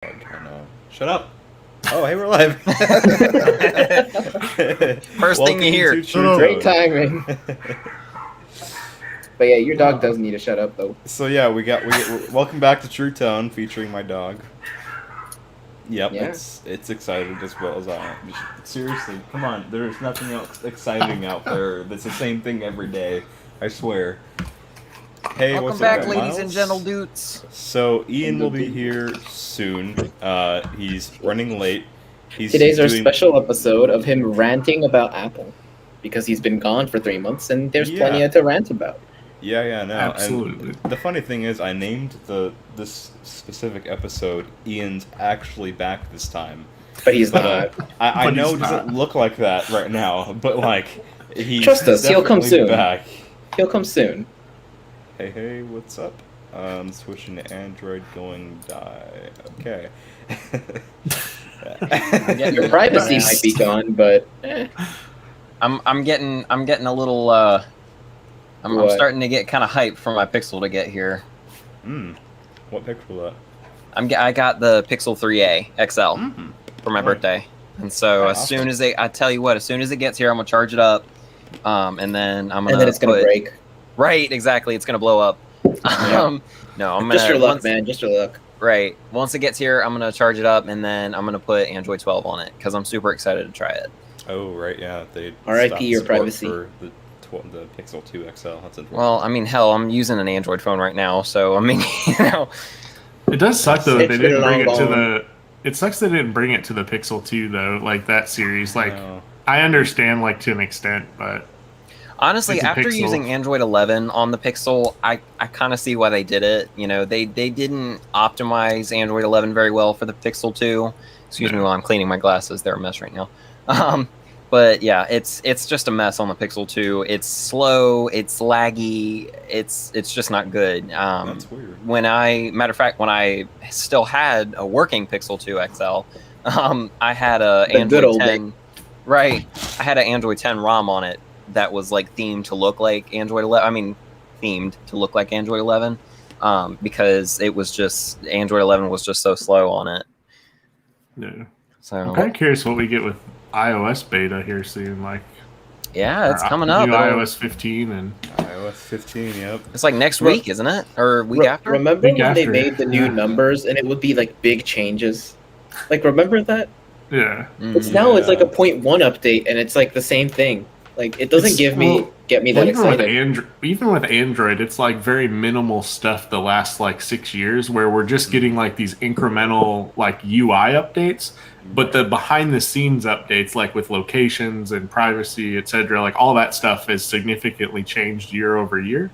I know. Shut up. Oh, hey, we're live. First thing you hear. Great timing. But yeah, your dog does need to shut up though. So yeah, we welcome back to True Tone, featuring my dog. Yep, Yeah. it's excited as well as I am. Seriously, come on. There's nothing else exciting out there. It's the same thing every day. I swear. Hey, Welcome what's back, up, ladies Miles? and gentledudes. So Ian will be here soon. He's running late. Today's our special episode of him ranting about Apple. Because he's been gone for 3 months and there's plenty to rant about. Yeah, no. Absolutely. And the funny thing is, I named this specific episode "Ian's Actually Back This Time," but he's not. I know it doesn't look like that right now, but like trust us, he'll come soon. Back. He'll come soon. Hey, what's up? Switching to Android, going die. Okay. Your privacy might be gone, but I'm getting a little I'm starting to get kind of hyped for my Pixel to get here. What Pixel that? I got the Pixel 3a XL for my birthday, and so as soon as I tell you what, as soon as it gets here, I'm gonna charge it up, and then I'm gonna. And then it's gonna break. Right, exactly. It's gonna blow up. No, I'm gonna. Just your luck, man. Just your luck. Right. Once it gets here, I'm gonna charge it up, and then I'm gonna put Android 12 on it because I'm super excited to try it. Oh right, yeah. They R.I.P. your privacy. For the Pixel 2 XL. That's unfortunate. Well, I mean, hell, I'm using an Android phone right now, so I mean, you know. It does suck though that they didn't bring it to the. It sucks they didn't bring it to the Pixel 2 though, like that series. Like, I understand like to an extent, but honestly, after using Android 11 on the Pixel, I kind of see why they did it. You know, they didn't optimize Android 11 very well for the Pixel 2. Excuse me while I'm cleaning my glasses; they're a mess right now. But yeah, it's just a mess on the Pixel 2. It's slow, it's laggy, it's just not good. That's weird. Matter of fact, when I still had a working Pixel 2 XL, I had a Android 10. Right, I had an Android 10 ROM on it that was like themed to look like Android 11. I mean, themed to look like Android 11, because it was just Android 11 was just so slow on it. Yeah. So I'm kind of curious what we get with iOS beta here soon. Like, yeah, it's coming up. New iOS 15 and iOS 15. Yep. It's like next week, isn't it? Or week after? Remember when they made the new numbers and it would be like big changes? Like, remember that? Yeah. It's now it's like a 0.1 update and it's like the same thing. Like, it doesn't get me that excited. Even with Android, it's like very minimal stuff the last like 6 years where we're just getting like these incremental like UI updates, but the behind the scenes updates like with locations and privacy, etc., like all that stuff has significantly changed year over year.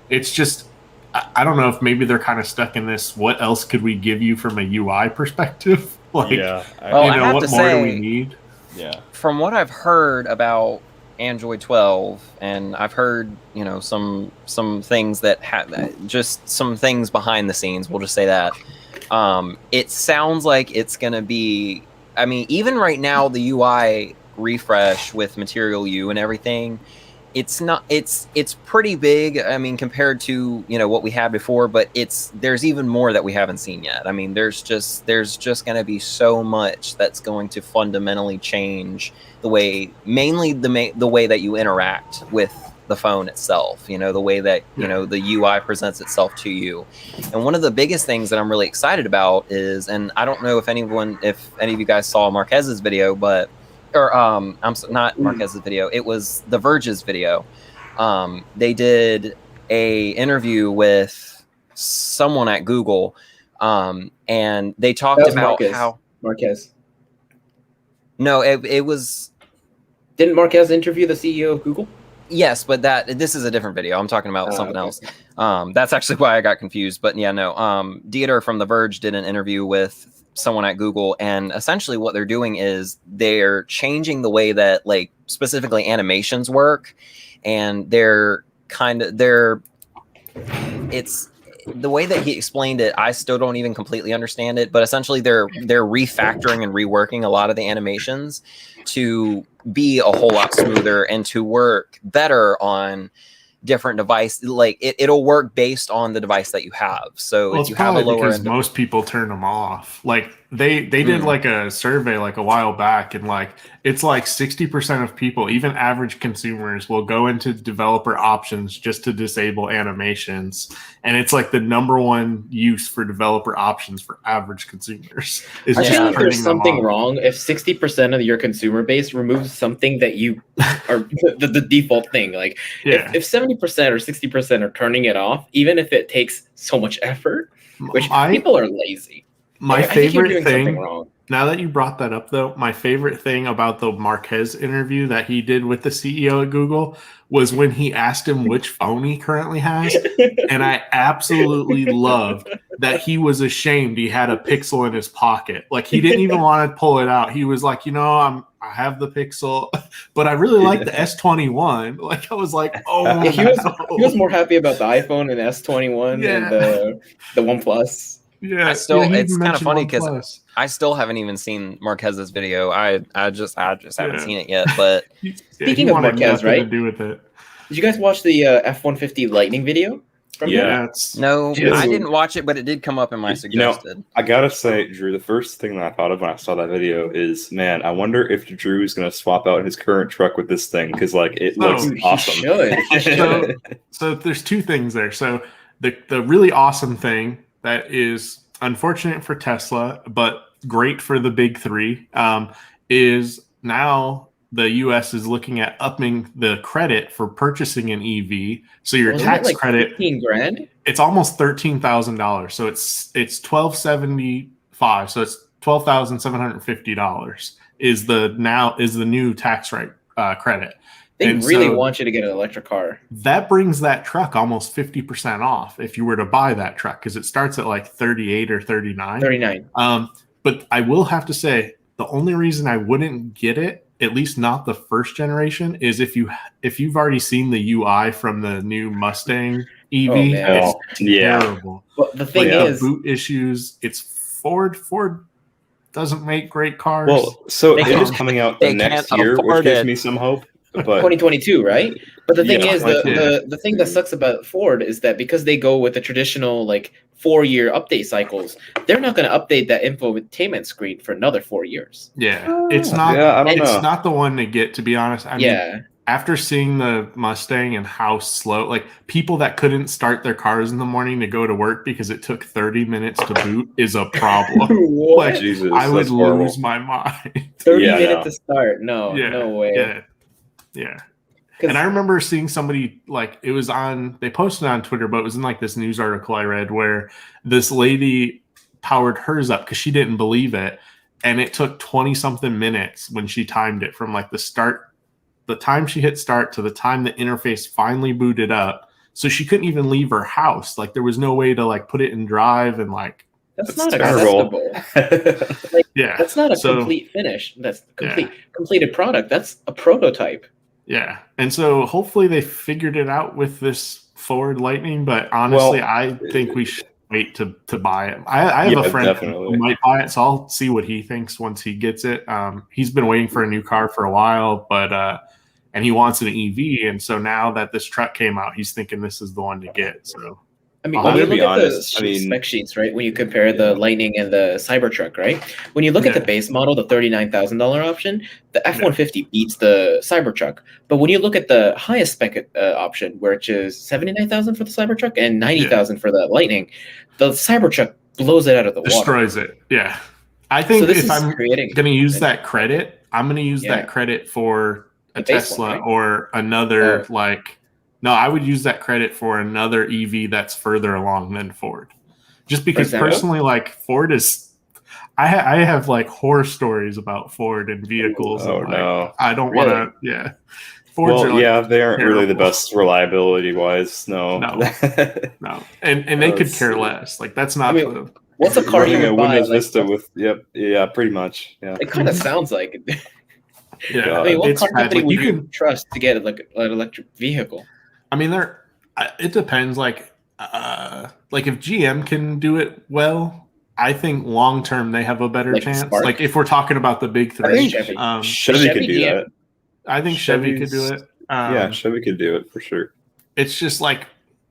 It's just, I don't know if maybe they're kind of stuck in this, what else could we give you from a UI perspective? Like, yeah. What more do we need? Yeah. From what I've heard about Android 12, and I've heard, you know, some things that just some things behind the scenes, we'll just say that, it sounds like it's going to be, I mean, even right now, the UI refresh with Material U and everything, it's pretty big. I mean, compared to, you know, what we had before, but there's even more that we haven't seen yet. I mean, there's just going to be so much that's going to fundamentally change the way, mainly the way that you interact with the phone itself, you know, the way that, you know, the UI presents itself to you. And one of the biggest things that I'm really excited about is, and I don't know if any of you guys saw Marquez's video, but not Marquez's video. It was The Verge's video. They did a interview with someone at Google, and they talked about how Marquez. No, it was. Didn't Marquez interview the CEO of Google? Yes, but this is a different video. I'm talking about something else. That's actually why I got confused. But yeah, no. Dieter from The Verge did an interview with someone at Google, and essentially what they're doing is they're changing the way that, like, specifically animations work, and it's the way that he explained it. I still don't even completely understand it, but essentially they're refactoring and reworking a lot of the animations to be a whole lot smoother and to work better on different device. Like it'll work based on the device that you have. So Well, if it's you have a probably lower because end, most people turn them off. Like they did like a survey like a while back, and like it's like 60% of people, even average consumers, will go into developer options just to disable animations, and it's like the number one use for developer options for average consumers is I just feel like turning there's them something off. wrong if 60% of your consumer base removes something that you are the default thing. Like Yeah. if 70% or 60% are turning it off, even if it takes so much effort, which people are lazy. My I think you're favorite doing something thing, wrong. now that you brought that up though, my favorite thing about the Marquez interview that he did with the CEO at Google was when he asked him which phone he currently has. And I absolutely loved that he was ashamed he had a Pixel in his pocket. Like he didn't even want to pull it out. He was like, I have the Pixel, but I really like the S21. Like I was like, oh, Yeah, he was more happy about the iPhone and S21 and the OnePlus. Yeah, it's kind of funny because I still haven't even seen Marquez's video. I just haven't seen it yet. But speaking of Marquez, right? To do with it. Did you guys watch the F-150 Lightning video? No, I didn't watch it, but it did come up in my suggested. I gotta say, Drew, the first thing that I thought of when I saw that video is, man, I wonder if Drew is gonna swap out his current truck with this thing because, like, it looks awesome. He should. So there's two things there. So the really awesome thing that is unfortunate for Tesla, but great for the big three, is now the U.S. is looking at upping the credit for purchasing an EV. So your tax credit, $15,000. It's almost $13,000. So it's $1,275. So it's $12,750 is the new tax rate credit. They really want you to get an electric car. That brings that truck almost 50% off if you were to buy that truck because it starts at like 38 or 39. 39. But I will have to say the only reason I wouldn't get it, at least not the first generation, is if you've already seen the UI from the new Mustang EV. It's terrible. But the thing is, boot issues. It's Ford. Ford doesn't make great cars. Well, so it is coming out the next year, which gives me some hope. But 2022, right? But the thing is, the thing that sucks about Ford is that because they go with the traditional 4-year update cycles, they're not going to update that infotainment screen for another 4 years. Yeah, it's not. I don't know. It's not the one to get. To be honest, I mean, after seeing the Mustang and how slow, people that couldn't start their cars in the morning to go to work because it took 30 minutes to boot is a problem. Jesus, I would lose my mind. 30 minutes to start? No, no way. Yeah. And I remember seeing somebody it was they posted on Twitter, but it was in this news article I read where this lady powered hers up because she didn't believe it. And it took 20 something minutes when she timed it from the time she hit start to the time the interface finally booted up. So she couldn't even leave her house. There was no way to put it in drive and that's not acceptable. That's not a complete finish. That's completed product. That's a prototype. Yeah. And so hopefully they figured it out with this Ford Lightning, but honestly, I think we should wait to buy it. I have a friend who might buy it, so I'll see what he thinks once he gets it. He's been waiting for a new car for a while, but and he wants an EV, and so now that this truck came out, he's thinking this is the one to get. So I mean, when you look at the spec sheets, right? When you compare the Lightning and the Cybertruck, right? When you look at the base model, the $39,000 option, the F-150 beats the Cybertruck. But when you look at the highest spec option, which is $79,000 for the Cybertruck and $90,000 for the Lightning, the Cybertruck blows it out of the water. Destroys it. Yeah. I think if I'm going to use that credit, I'm going to use that credit for a Tesla or another No, I would use that credit for another EV that's further along than Ford. Just because personally, Ford is... I have horror stories about Ford and vehicles. Oh, no. I don't want to... Yeah. Fords they aren't terrible. Really the best reliability-wise. No. No. And they could care less. That's not what's a car you would buy? Windows Vista with... Yeah, pretty much. Yeah. It kind of sounds like it. Yeah. I mean, what car company would you trust to get an electric vehicle? I mean, it depends. If GM can do it well, I think long term they have a better chance. Spark? If we're talking about the big three, Chevy could do that. I think Chevy could do it. Chevy could do it for sure. it's just like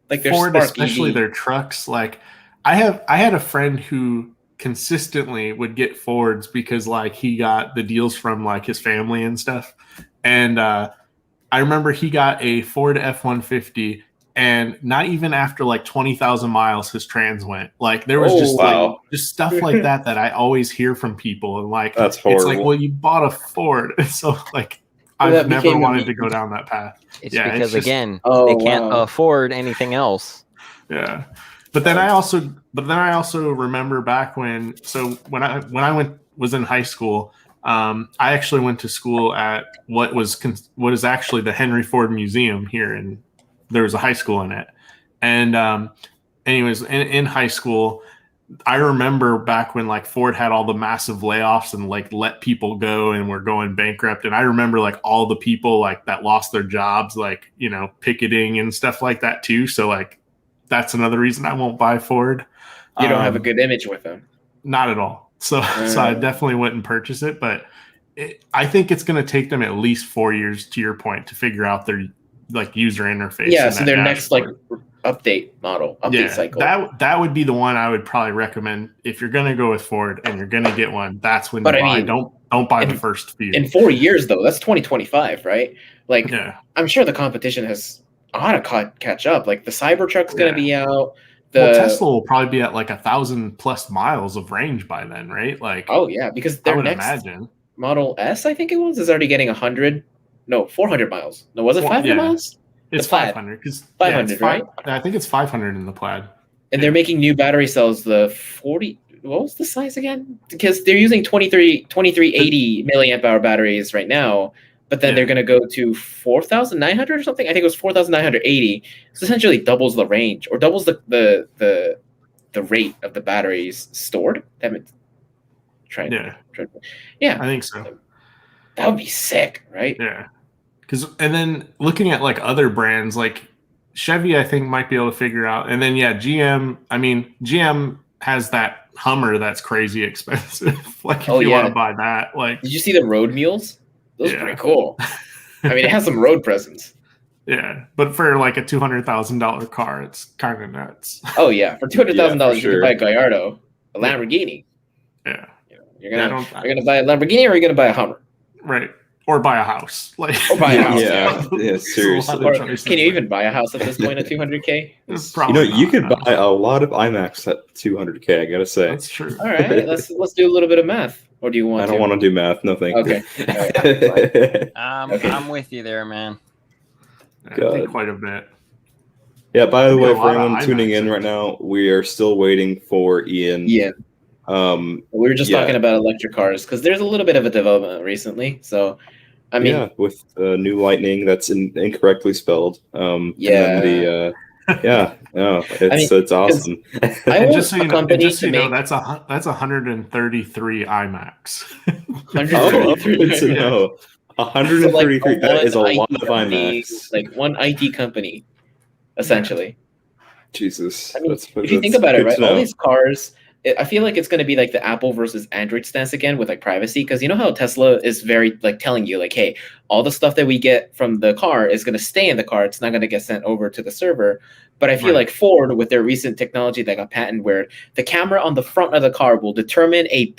their Ford, Spark especially EV. their trucks. Like I had a friend who consistently would get Fords because like he got the deals from like his family and stuff. And I remember he got a Ford F-150, and not even after like 20,000 miles, his trans went. Like there was just like just stuff like that I always hear from people, and like That's horrible. It's like, well, you bought a Ford, and so like I've never wanted to go down that path. It's because again, they can't afford anything else. Yeah, but then I also remember back when I was in high school. I actually went to school at what is actually the Henry Ford Museum here, and there was a high school in it. And anyways, in high school, I remember back when like Ford had all the massive layoffs and like let people go and were going bankrupt. And I remember like all the people like that lost their jobs, like, you know, picketing and stuff like that too. So like that's another reason I won't buy Ford. You don't have a good image with them. Not at all. So I definitely wouldn't purchase it, but I think it's going to take them at least 4 years, to your point, to figure out their like user interface. Yeah, so their next like update cycle. That would be the one I would probably recommend if you're going to go with Ford and you're going to get one. That's when you buy. Don't buy the first few. In 4 years, though, that's 2025, right? Like, I'm sure the competition ought to catch up. Like the Cybertruck's going to be out. Tesla will probably be at like 1,000+ miles of range by then, right? Like, oh yeah, because their next Model S, I think it was, is already getting 400 miles. No, was it 500 miles? It's 500 because 500, right? I think it's 500 in the Plaid. And they're making new battery cells. The 40. What was the size again? Because they're using 2380 milliamp hour batteries right now, but then they're going to go to 4,900 or something. I think it was 4,980. So essentially doubles the range or doubles the rate of the batteries stored. I think so. That would be sick, right? Yeah. And then looking at like other brands like Chevy, I think might be able to figure out. And then GM. I mean, GM has that Hummer that's crazy expensive. Like if you want to buy that, like, did you see the road mules? Those are pretty cool. I mean, it has some road presence. Yeah, but for like a $200,000 car, it's kind of nuts. Oh yeah, for $200,000, you can buy a Gallardo, a Lamborghini. Yeah, you're gonna buy a Lamborghini, or you're gonna buy a Hummer, right? Or buy a house, or buy a house. Yeah, seriously. Or can you even buy a house at this point at $200K? You could buy a lot of iMacs at $200K. I gotta say. That's true. All right, let's do a little bit of math. Or do you want? I don't want to do math. No, thank you. Okay. I'm with you there, man. I think quite a bit. Yeah. By the way, for anyone tuning in right now, we are still waiting for Ian. Yeah. We were just talking about electric cars because there's a little bit of a development recently. So, I mean, with new Lightning that's incorrectly spelled. It's awesome. I want a company to make that's 133 iMacs. 133. 133. That is a lot of iMacs. Like one IT company, essentially. Jesus. I mean, if you think about it, right? All these cars. I feel like it's going to be like the Apple versus Android stance again with like privacy, because you know how Tesla is very like telling you like, hey, all the stuff that we get from the car is going to stay in the car. It's not going to get sent over to the server. But I feel like Ford, with their recent technology that got patented, where the camera on the front of the car will determine an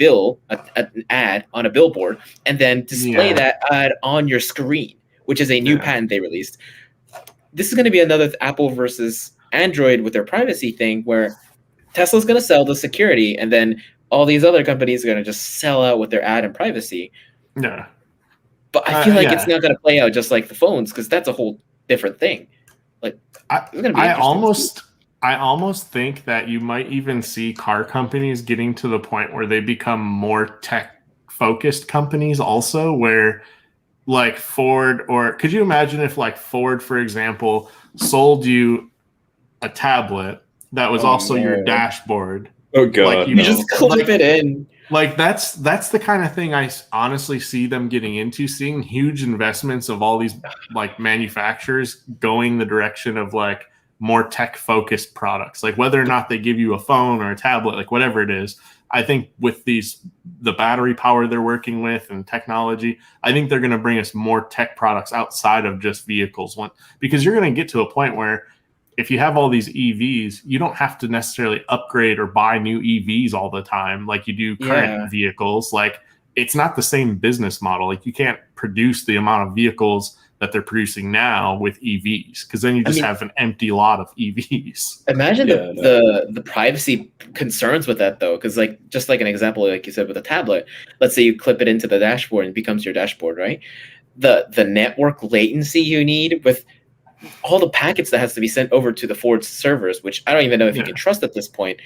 ad on a billboard, and then display that ad on your screen, which is a new patent they released. This is going to be another Apple versus Android with their privacy thing, where Tesla's going to sell the security, and then all these other companies are going to just sell out with their ad and privacy. Yeah. But I feel like it's not going to play out just like the phones, because that's a whole different thing. Like, I almost think that you might even see car companies getting to the point where they become more tech-focused companies also, where like Ford, or could you imagine if like Ford, for example, sold you a tablet that was also your dashboard. Oh god! Like, you just clip it in. Like that's the kind of thing I honestly see them getting into. Seeing huge investments of all these like manufacturers going the direction of like more tech focused products. Like whether or not they give you a phone or a tablet, like whatever it is, I think with the battery power they're working with and technology, I think they're going to bring us more tech products outside of just vehicles. Because you're going to get to a point where if you have all these EVs, you don't have to necessarily upgrade or buy new EVs all the time like you do current vehicles. Like, it's not the same business model. Like, you can't produce the amount of vehicles that they're producing now with EVs, because then you just have an empty lot of EVs. Imagine the privacy concerns with that, though, because like, just like an example, like you said with a tablet, let's say you clip it into the dashboard and it becomes your dashboard, right? The network latency you need with all the packets that has to be sent over to the Ford servers, which I don't even know if you can trust at this point.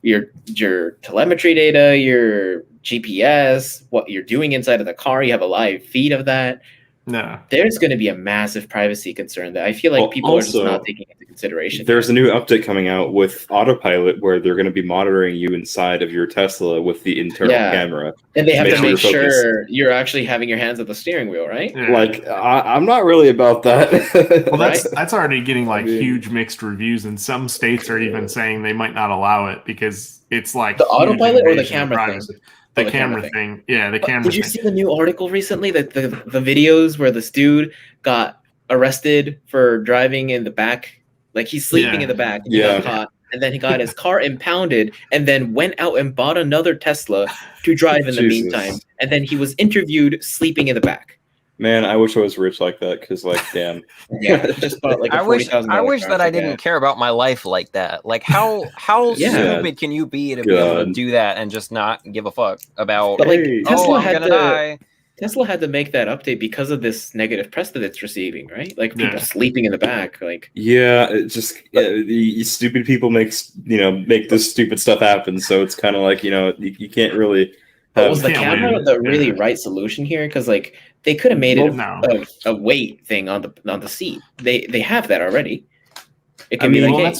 Your telemetry data, your GPS, what you're doing inside of the car, you have a live feed of that. No, there's going to be a massive privacy concern that I feel like people are just not taking into consideration. There's a new update coming out with autopilot where they're going to be monitoring you inside of your Tesla with the internal camera, and they have to make sure you're actually having your hands at the steering wheel, right? Yeah. Like, I'm not really about that. Well, that's already getting like huge mixed reviews, and some states are even saying they might not allow it because it's like the autopilot or the camera thing. The camera thing. Yeah, the camera thing. Did you see the new article recently that the videos where this dude got arrested for driving in the back? Like, he's sleeping in the back. And he got caught. And then he got his car impounded and then went out and bought another Tesla to drive in the meantime. And then he was interviewed sleeping in the back. Man, I wish I was rich like that, because, like, damn. Just bought like a I wish that I didn't care about my life like that. Like, how stupid can you be to be able to do that and just not give a fuck about? But like, Tesla had to make that update because of this negative press that it's receiving, right? Like, people sleeping in the back, like. Yeah, it just the stupid people make this stupid stuff happen. So it's kind of like, you can't really. Was the camera the really right solution here? Because like, they could have made it a weight thing on the seat. They have that already. It can be like,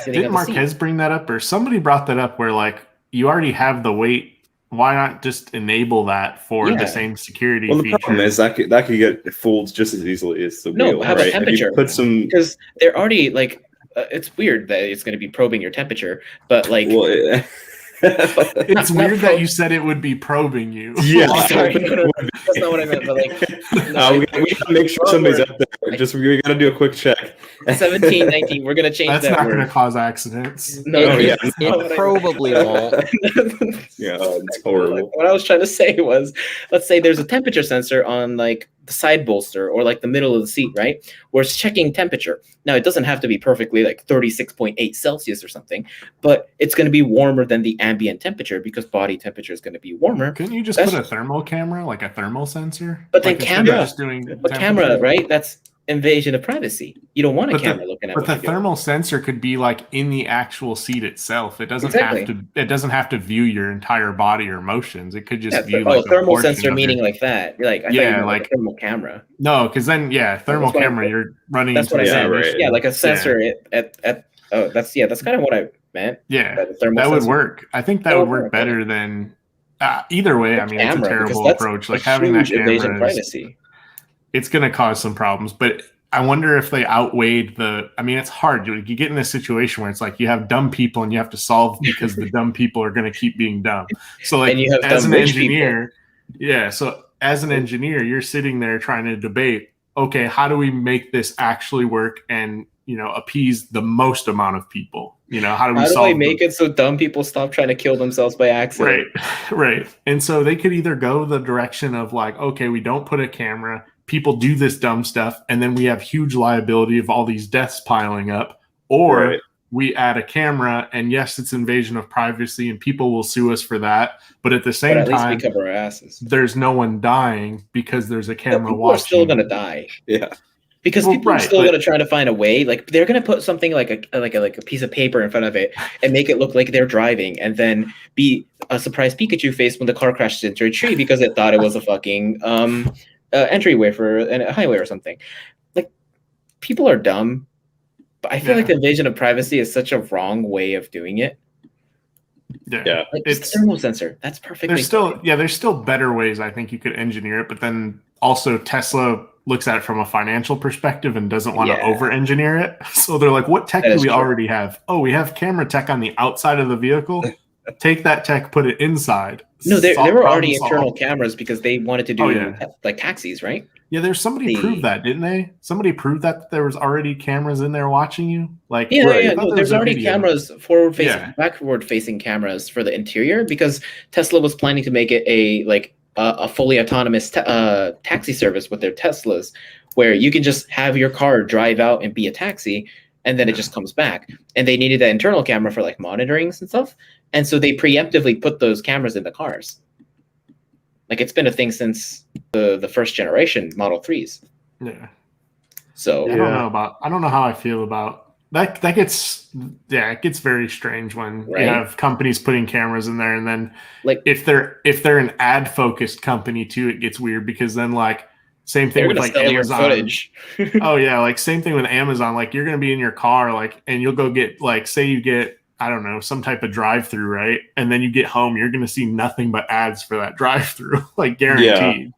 didn't Marquez bring that up, or somebody brought that up, where like, you already have the weight. Why not just enable that for the same security feature? The problem is that could get fooled just as easily as the wheel. Have a temperature. Put some, because they're already like, it's weird that it's going to be probing your temperature, but like. It's weird that you said it would be probing you. Yeah, sorry, no, that's not what I meant. But like, we gotta make sure somebody's up there. We gotta do a quick check. 17, 19. We're gonna change that. That's not going to cause accidents. It probably won't. Yeah, it's horrible. What I was trying to say was, let's say there's a temperature sensor on like the side bolster or like the middle of the seat, right? Where it's checking temperature. Now, it doesn't have to be perfectly like 36.8 Celsius or something, but it's going to be warmer than the ambient temperature because body temperature is going to be warmer. Couldn't you just put a thermal camera, like a thermal sensor? But then camera, right? That's invasion of privacy. You don't want a camera looking at. But the thermal sensor could be like in the actual seat itself. It doesn't have to. It doesn't have to view your entire body or motions. It could just view like thermal sensor, meaning like that. Like like a thermal camera. No, because then thermal camera. You're running. That's what I said. Right. Yeah, like a sensor at. Oh, that's kind of what I meant. Yeah, that would work. I think that would work better than. Either way, I mean, it's a terrible approach. Like having that camera privacy. It's going to cause some problems, but I wonder if they outweighed the. I mean, it's hard. You get in this situation where it's like you have dumb people and you have to solve because the dumb people are going to keep being dumb. So, like, as an engineer, so as an engineer, you're sitting there trying to debate. Okay, how do we make this actually work and appease the most amount of people? How do we make it so dumb people stop trying to kill themselves by accident? Right. And so they could either go the direction of like, okay, we don't put a camera. People do this dumb stuff, and then we have huge liability of all these deaths piling up. Or we add a camera, and yes, it's invasion of privacy, and people will sue us for that. But at the same time, least we cover our asses. There's no one dying because there's a camera watching. People are still going to die. Yeah. Because people are still going to try to find a way. Like, they're going to put something like a piece of paper in front of it and make it look like they're driving, and then be a surprise Pikachu face when the car crashes into a tree because it thought it was a fucking entryway for a highway or something. Like, people are dumb, but I feel like the invasion of privacy is such a wrong way of doing it. Yeah, like, it's thermal sensor. That's perfectly. There's still better ways I think you could engineer it, but then also Tesla looks at it from a financial perspective and doesn't want to over-engineer it. So they're like, what tech do we already have? Oh, we have camera tech on the outside of the vehicle. take that tech, put it inside. No, there were already Problem internal solved. cameras because they wanted to do like taxis, right? Yeah, there's somebody proved that, didn't they? Somebody proved that there was already cameras in there watching you. Like, No, there's already cameras, backward facing cameras for the interior because Tesla was planning to make it a fully autonomous taxi service with their Teslas, where you can just have your car drive out and be a taxi, and then it just comes back. And they needed that internal camera for like monitorings and stuff, and so they preemptively put those cameras in the cars. Like it's been a thing since the first generation Model 3s. Yeah. So I don't know how I feel about that. It gets very strange when you have companies putting cameras in there, and then like if they're an ad focused company too, it gets weird because then like same thing with like Amazon footage. Oh yeah, like same thing with Amazon. Like you're gonna be in your car, like, and you'll go get like say you get I don't know, some type of drive-through, right? And then you get home, you're going to see nothing but ads for that drive-through, like guaranteed. Yeah.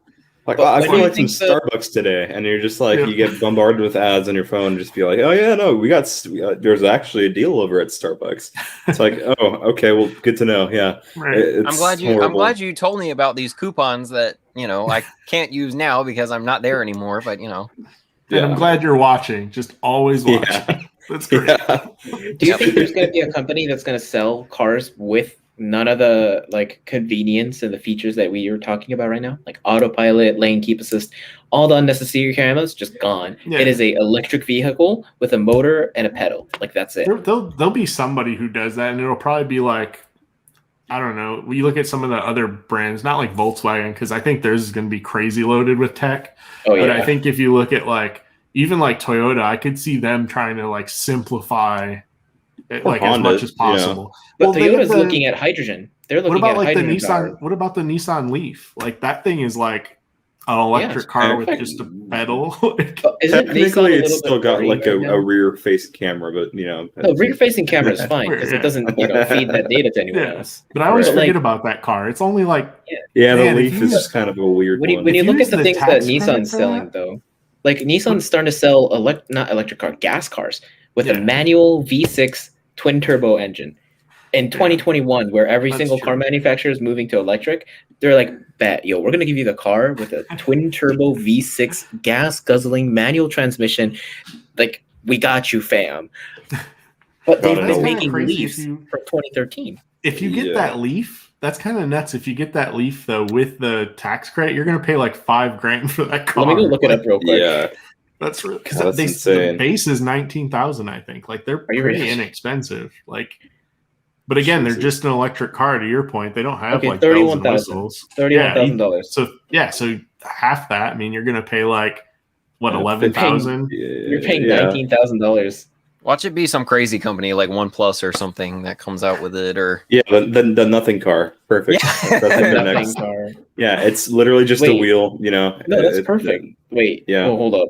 Like, I feel like some Starbucks today, and you're just like, you get bombarded with ads on your phone, and just be like, oh yeah, no, there's actually a deal over at Starbucks. It's like, oh, okay, well, good to know. Yeah, right. I'm glad you told me about these coupons that I can't use now because I'm not there anymore. But and I'm glad you're watching. Just always watch. Yeah. That's great. Yeah. Do you think there's going to be a company that's going to sell cars with none of the like convenience and the features that we are talking about right now, like autopilot, lane keep assist, all the unnecessary cameras just gone? Yeah. It is a electric vehicle with a motor and a pedal. Like that's it. There'll be somebody who does that, and it'll probably be like, I don't know. We look at some of the other brands, not like Volkswagen, because I think theirs is going to be crazy loaded with tech. Oh yeah. But I think if you look at like even like Toyota, I could see them trying to like simplify it like Honda, as much as possible. But Toyota's looking at hydrogen. They're looking at like hydrogen the Nissan? What about the Nissan Leaf? Like that thing is like an electric car with just a pedal. Technically, it's still got like a rear-facing camera, but no, rear-facing camera is fine because it doesn't feed that data to anyone else. But I always forget about that car. It's only like the Leaf is kind of a weird one. When you look at the things that Nissan's selling, though. Like Nissan's starting to sell gas cars with a manual V6 twin turbo engine. In 2021, where every single car manufacturer is moving to electric, they're like, we're gonna give you the car with a twin turbo V6 gas guzzling manual transmission. Like, we got you, fam. But they've been making Leafs from 2013. If you get that Leaf, that's kind of nuts. If you get that Leaf though with the tax credit, you're gonna pay like $5,000 for that car. Let me go look it up real quick. Yeah, that's really because the base is $19,000. I think like they're pretty inexpensive. Like, but again, they're just an electric car. To your point, they don't have like $31,000. $31,000. So half that. I mean, you're gonna pay like what $11,000. You're paying $19,000. Watch it be some crazy company like OnePlus or something that comes out with it, or the nothing car. Perfect. Yeah. Nothing car. Yeah, it's literally just a wheel. No, that's perfect. Wait. Yeah. Oh, hold up.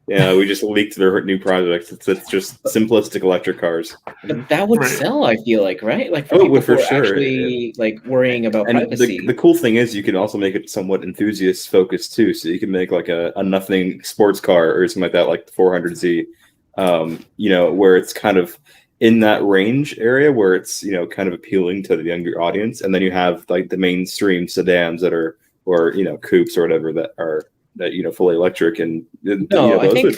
Yeah, we just leaked their new project. It's just simplistic electric cars. But that would sell, I feel like, right? Like it would for sure. Actually, like worrying about privacy. The cool thing is you can also make it somewhat enthusiast focused too. So you can make like a nothing sports car or something like that, like the 400Z. Where it's kind of in that range area where it's, kind of appealing to the younger audience. And then you have like the mainstream sedans that are, or, coupes or whatever that are, fully electric. And, I think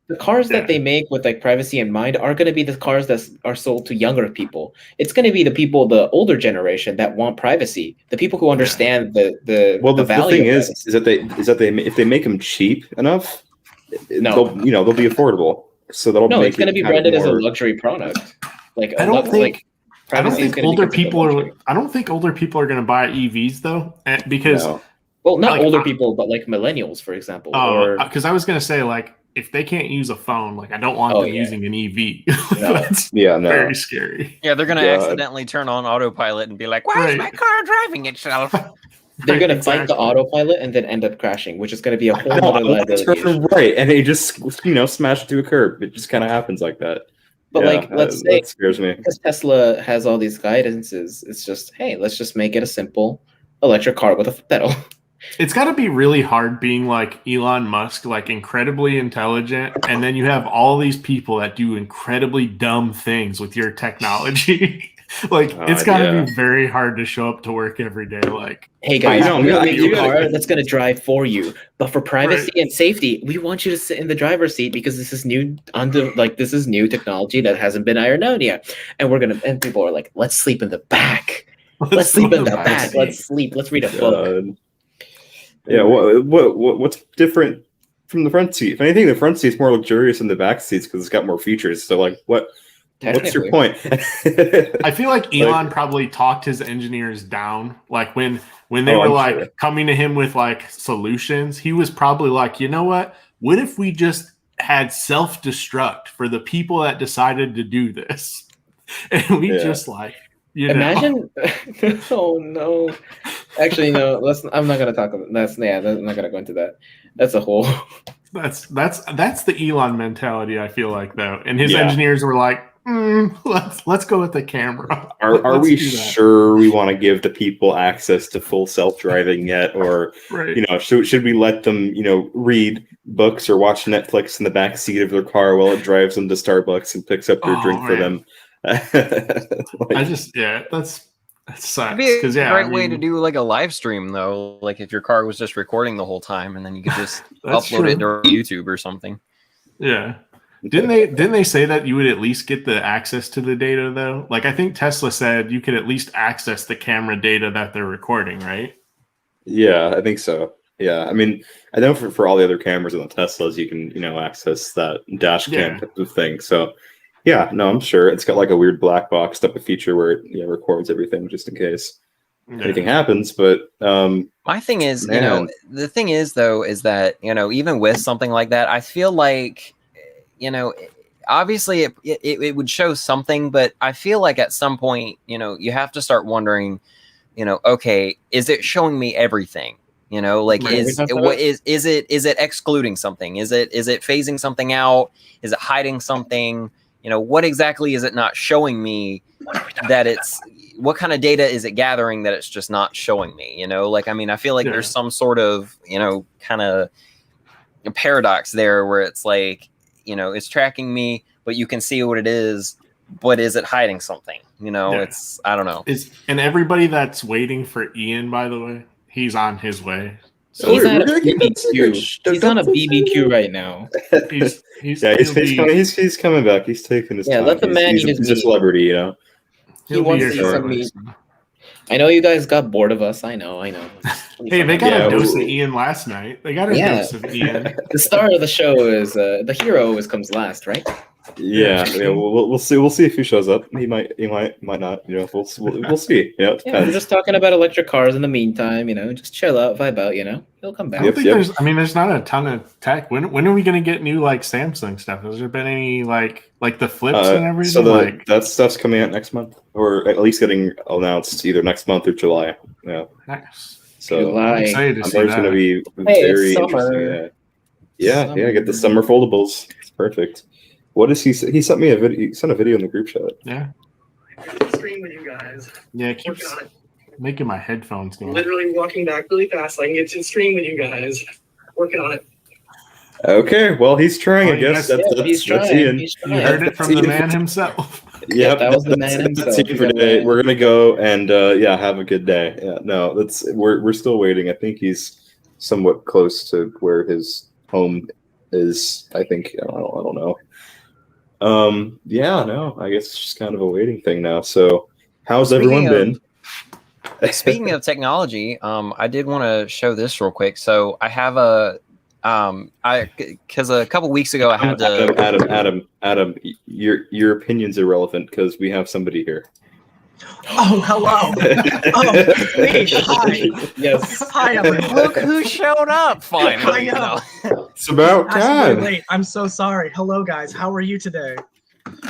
the cars that they make with like privacy in mind are going to be the cars that are sold to younger people. It's going to be the older generation that want privacy. The people who understand the value. The thing is that they if they make them cheap enough, they'll be affordable. So that'll make it's going to be branded as a luxury product. Like I don't think older people are going to buy EVs though, because not older people, but like millennials, for example. Oh, because I was going to say like if they can't use a phone, like I don't want them using an EV. That's very scary. Yeah, they're going to accidentally turn on autopilot and be like, "Why is my car driving itself?" They're going to fight the autopilot and then end up crashing, which is going to be a whole other liability. Right, and they just smash into a curb. It just kind of happens like that. But let's say that scares me because Tesla has all these guidances. It's just, hey, let's just make it a simple electric car with a pedal. It's got to be really hard being like Elon Musk, like incredibly intelligent, and then you have all these people that do incredibly dumb things with your technology. Like, it's got to be very hard to show up to work every day. Like, hey guys, we're gonna make a car that's gonna drive for you, but for privacy and safety, we want you to sit in the driver's seat because this is new this is new technology that hasn't been ironed out yet, and people are like, let's sleep in the back. Let's sleep in the back. Let's sleep. Let's read a book. Yeah, what's different from the front seat? If anything, the front seat's more luxurious than the back seats because it's got more features. So, like, what's your point? I feel like Elon probably talked his engineers down. Like when they were coming to him with like solutions, he was probably like, you know what? What if we just had self-destruct for the people that decided to do this? And we just imagine. Oh no! Actually, no. I'm not gonna talk about that. I'm not gonna go into that. That's a whole. That's the Elon mentality. I feel like though, and his engineers were like, let's go with the camera. Are we sure we want to give the people access to full self-driving yet, or should we let them read books or watch Netflix in the back seat of their car while it drives them to Starbucks and picks up their drink for them? That sucks. It'd be a great way to do like a live stream though. Like if your car was just recording the whole time, and then you could just upload it to YouTube or something. Yeah. Didn't they say that you would at least get the access to the data though? Like I think Tesla said you could at least access the camera data that they're recording, right? Yeah, I think so. Yeah, I mean, I know for all the other cameras on the Teslas, you can access that dash cam type of thing. So. Yeah, no, I'm sure it's got like a weird black box type of feature where it records everything just in case anything happens. But my thing is, the thing is though, is that even with something like that, I feel like obviously it would show something, but I feel like at some point you have to start wondering, okay, is it showing me everything? Is it excluding something? Is it phasing something out? Is it hiding something? What exactly is it not showing me that what kind of data is it gathering that it's just not showing me? I feel like there's some sort of, kind of paradox there where it's like, it's tracking me, but you can see what it is, but is it hiding something? It's, I don't know. And everybody that's waiting for Ian, by the way, he's on his way. So he's on a BBQ. He's on a BBQ right now. He's coming back. He's taking his time. Let the man eat his meat. He's a celebrity, He wants to eat some meat. I know you guys got bored of us. I know. Hey, they got a dose of Ian last night. They got a dose of Ian. The star of the show is the hero always comes last, right? Yeah. We'll see. We'll see if he shows up. He might not. We'll see. We're just talking about electric cars in the meantime. Just chill out, vibe out. He'll come back. There's not a ton of tech. When are we gonna get new like Samsung stuff? Has there been any like the flips and everything? So that stuff's coming out next month, or at least getting announced either next month or July. Yeah. Nice. So July. I'm excited to see it's gonna be very interesting. Yeah. Get the summer foldables. It's perfect. What is he? He sent me a video. He sent a video in the group chat. Yeah. Stream with you guys. Yeah, it keeps making my headphones go. Literally walking back really fast so I can get to stream with you guys. Working on it. Okay, well, he's trying. I guess he's trying. You heard it from the man himself. Yep, that was the man himself. That's it for today. We're gonna go and have a good day. Yeah, no, we're still waiting. I think he's somewhat close to where his home is. I think I don't know. I guess it's just kind of a waiting thing now. So how's everyone been? Speaking of technology, I did want to show this real quick. So I have because a couple weeks ago I had to Adam, your opinion's irrelevant because we have somebody here. Oh, hello. Me. Hi. Yes. Hi, everyone. Look who showed up finally. I know. It's about time. Late. I'm so sorry. Hello, guys. How are you today?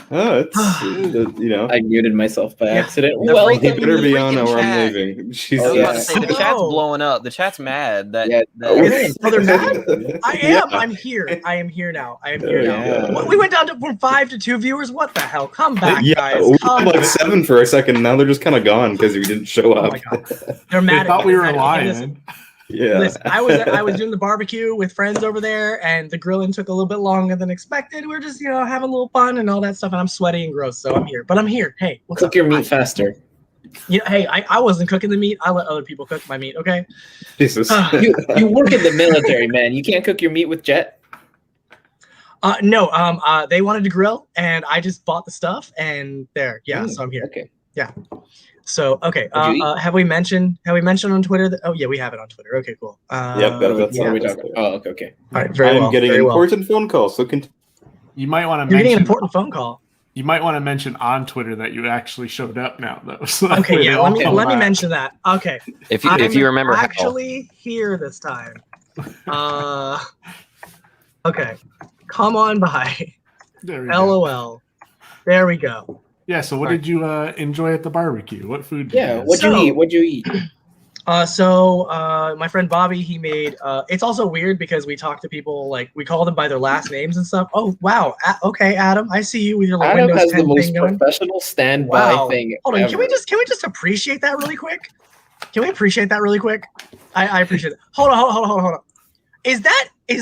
Oh, it's I muted myself by accident. Well, you better be on or I'm leaving. I was about to say, the chat's blowing up. The chat's mad. They're mad? I am. I'm here. I am here now. We went down from 5 to 2 viewers. What the hell? Come back, guys. We had like 7 for a second. Now they're just kind of gone because we didn't show up. Oh my God. They're mad. They thought we were lying. Yeah. Listen, I was doing the barbecue with friends over there, and the grilling took a little bit longer than expected. We're just having a little fun and all that stuff, and I'm sweaty and gross, so I'm here. But I'm here. Hey, what's Cook up? your meat faster. Hey, I wasn't cooking the meat. I let other people cook my meat. Okay. Jesus. You work in the military, man. You can't cook your meat with jet. No. They wanted to grill, and I just bought the stuff, and there. Yeah. So I'm here. Okay. Yeah. So okay. What'd you eat? Have we mentioned on Twitter that? Oh yeah, we have it on Twitter. Okay, cool. Yep. That's What are we that's talking clear. about? Oh, okay. All right. Very I'm well. getting very well. important phone calls. So You might want to You're getting an mention. important phone call. You might want to mention on Twitter that you actually showed up now, though. So Okay, yeah. Let me back. mention that. Okay. If you remember I'm how. actually here this time. Okay. Come on by. There we go. LOL. There we go. Yeah. So, what did you enjoy at the barbecue? What food? Did Yeah. you What'd you eat? My friend Bobby, he made. It's also weird because we talk to people like we call them by their last names and stuff. Oh wow. Okay, Adam, I see you with your Adam Windows has 10 the most thing going. professional standby Wow. thing. Hold on. ever. Can we just appreciate that really quick? Can we appreciate that really quick? I appreciate it. Hold on. Is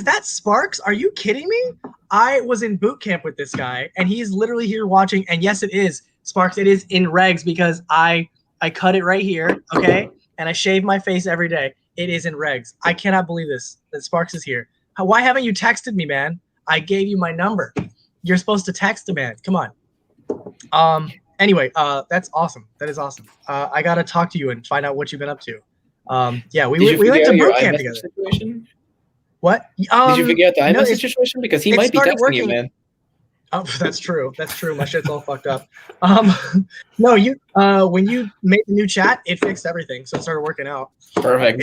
that Sparks? Are you kidding me? I was in boot camp with this guy, and he's literally here watching. And yes, it is Sparks. It is in regs because I cut it right here, okay, and I shave my face every day. It is in regs. I cannot believe this that Sparks is here. Why haven't you texted me, man? I gave you my number. You're supposed to text a man. Come on. Anyway, that's awesome. That is awesome. I gotta talk to you and find out what you've been up to. Yeah, we went to boot camp together. Situation? What? Did you figure out the iMessage situation? Because he might be texting you, man. Oh, that's true. That's true. My shit's all fucked up. No, you. When you made the new chat, it fixed everything, so it started working out. Perfect.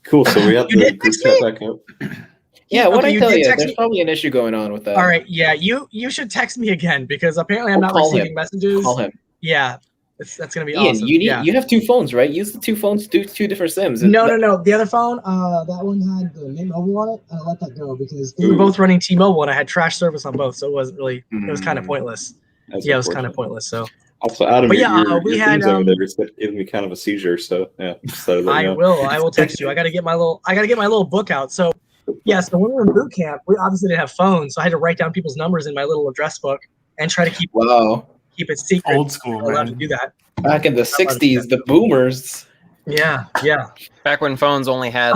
cool. So we have You the did group text chat me? back up. Yeah, what Okay, I tell did you, text there's me? probably an issue going on with that. All right. Yeah, you should text me again because apparently I'm not Call receiving him. messages. Call him. Yeah, that's gonna be Ian, awesome. you have two phones, right? Use the two phones, do two different SIMs. No. The other phone, that one had the Mint Mobile on it, and I let that go because we were both running T-Mobile, and I had trash service on both, so it wasn't really. It was kind of pointless. That's Yeah, it was kind of unfortunate. pointless. So Also, Adam, But your, yeah, your, we your had, things over there is giving me kind of a seizure. So yeah, just thought I'd let you know. I will text you. I gotta get my little book out. So yeah, so when we were in boot camp, we obviously didn't have phones, so I had to write down people's numbers in my little address book and try to keep it secret. Old school, I'm allowed to man. do that. Back in the 60s, the boomers. Yeah. Back when phones only had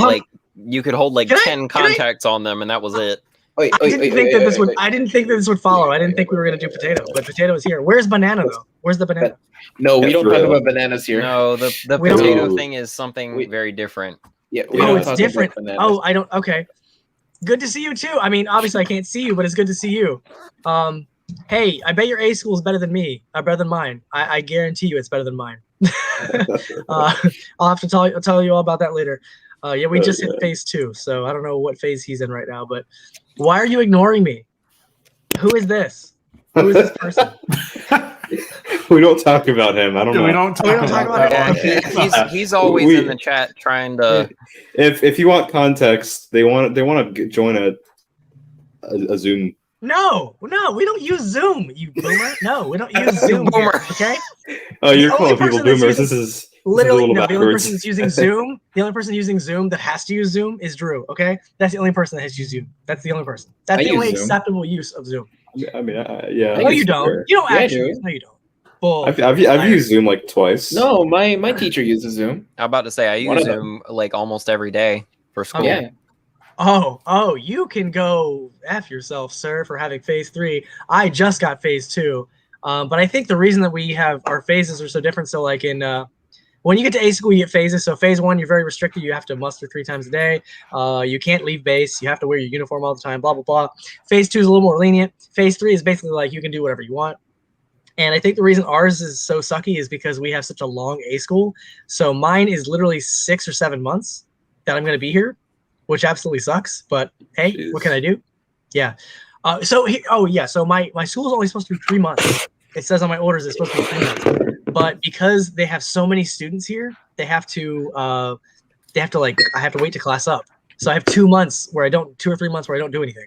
you could hold like 10 contacts on them, and that was it. I didn't think that this would follow. I didn't think we were gonna do potato, but potato is here. Where's banana though? Where's the banana? No, we don't talk about bananas here. No, the potato thing is something very different. Yeah, it's different. Oh, I don't. Okay. Good to see you too. I mean, obviously I can't see you, but it's good to see you. Hey, I bet your A school is better than me. Better than mine. I guarantee you, it's better than mine. I'll have to tell you all about that later. Yeah, we just hit phase 2, so I don't know what phase he's in right now. But why are you ignoring me? Who is this? Who is this person? We don't talk about him. I don't know. We don't talk about that. He's always in the chat trying to. If you want context, they want to join a Zoom. No, we don't use Zoom, you boomer. No, we don't use Zoom. Here, okay. Oh, you're calling people boomers. This is literally no. The only person that's using Zoom, the only person using Zoom that has to use Zoom is Drew. Okay, that's the only person that has to use Zoom. That's the only person. That's the only acceptable use of Zoom. I mean, yeah. No, you don't. You don't actually. No, you don't. Bull. I've used Zoom like twice. No, my teacher uses Zoom. I'm about to say I use Zoom like almost every day for school. Yeah. Oh, you can go F yourself, sir, for having phase 3. I just got phase 2. But I think the reason that we have our phases are so different. So like in when you get to A school, you get phases. So phase 1, you're very restricted. You have to muster 3 times a day. You can't leave base. You have to wear your uniform all the time, blah, blah, blah. Phase 2 is a little more lenient. Phase 3 is basically like you can do whatever you want. And I think the reason ours is so sucky is because we have such a long A school. So mine is literally 6 or 7 months that I'm going to be here, which absolutely sucks. But hey, Jeez. What can I do? Yeah. So my school is only supposed to be 3 months. It says on my orders it's supposed to be 3 months. But because they have so many students here, I have to wait to class up. So I have 2 months where 2 or 3 months where I don't do anything.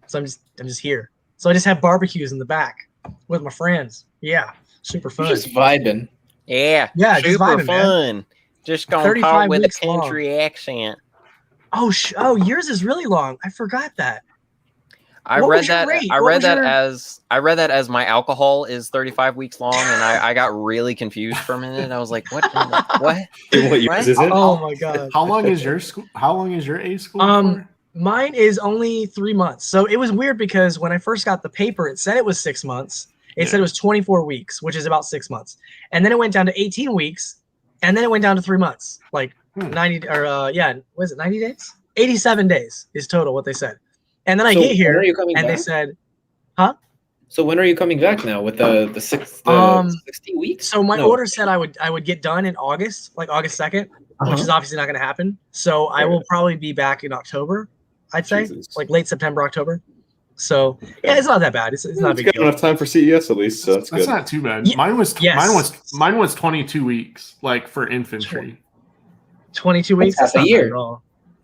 So I'm just here. So I just have barbecues in the back with my friends. Yeah, super fun. Just vibing. Yeah, super vibing, fun. Man. Just gonna 35 talk with a weeks long. country accent. Oh, yours is really long. I forgot that. I What read was your that. rate? I What read was that your- as my alcohol is 35 weeks long, and I got really confused for a minute. I was like, "What? What? What yours is it? Oh my god. How long is your school? How long is your A school for? Mine is only 3 months. So it was weird because when I first got the paper, it said it was 6 months. It said it was 24 weeks, which is about 6 months. And then it went down to 18 weeks, and then it went down to 3 months. Like 90 or what is it? 90 days? 87 days is total what they said. And then I get here and they said, huh? So when are you coming back now with the 16 weeks? So my order said I would get done in August, like August 2nd, which is obviously not going to happen. So I will probably be back in October, I'd say, like late September, October. So yeah, it's not that bad. It's not a big deal. Enough time for CES at least, so that's good. That's not too bad. Mine was 22 weeks, like for infantry. 22 weeks. That's half a year.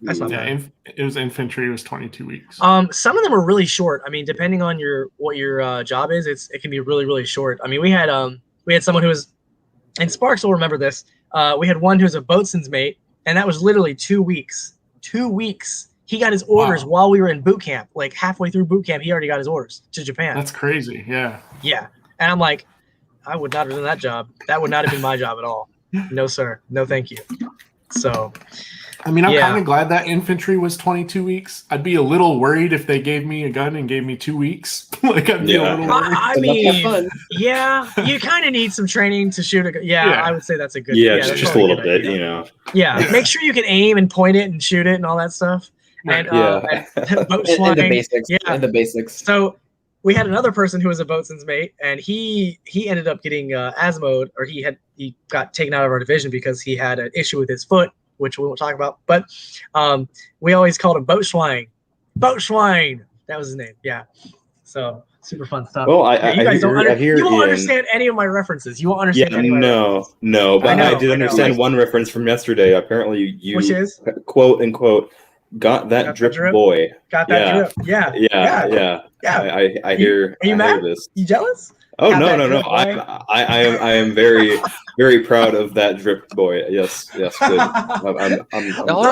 That's not bad. It was infantry. It was 22 weeks. Some of them are really short. I mean, depending on what your job is, it can be really, really short. I mean, we had someone who was, and Sparks will remember this. We had one who was a boatswain's mate, and that was literally 2 weeks. 2 weeks. He got his orders while we were in boot camp. Like halfway through boot camp, he already got his orders to Japan. That's crazy. Yeah. Yeah, and I'm like, I would not have done that job. That would not have been my job at all. No, sir. No, thank you. So. I mean, I'm kind of glad that infantry was 22 weeks. I'd be a little worried if they gave me a gun and gave me 2 weeks. Like, I'd be a little worried. I mean, yeah, you kind of need some training to shoot a gun. Yeah, I would say that's a good. Yeah, just a little bit, you know. Yeah, make sure you can aim and point it and shoot it and all that stuff. And boat flying. And the basics. Yeah, and the basics. So we had another person who was a boatswain's mate, and he ended up getting asthma, or he got taken out of our division because he had an issue with his foot, which we won't talk about. But we always called him Boatschwein. Boatschwein. That was his name. Yeah. So super fun stuff. Well, you guys don't you won't understand any of my references. You won't understand any of my references. No, but I did understand one reference from yesterday. Apparently you which is quote unquote got that drip boy. Got that drip. Yeah. I hear. Are you mad? Hear this. You jealous? Oh no! I am very, very proud of that drip boy. Yes. Good. I'm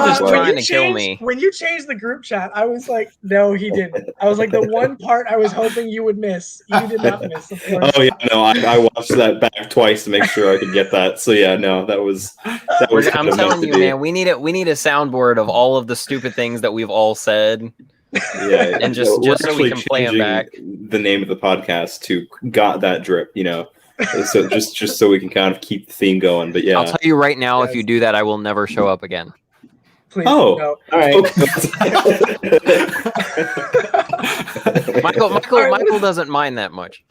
just trying to kill me. When you changed the group chat, I was like, no, he didn't. I was like, the one part I was hoping you would miss, you did not miss. Oh yeah, no, I watched that back twice to make sure I could get that. So yeah, no, that was. I'm telling you, man, we need a soundboard of all of the stupid things that we've all said. Yeah, and just so we can play them back. The name of the podcast to "Got That Drip," you know, so just so we can kind of keep the theme going. But yeah, I'll tell you right now, if you do that, I will never show up again. Please, no. All right. Michael doesn't mind that much.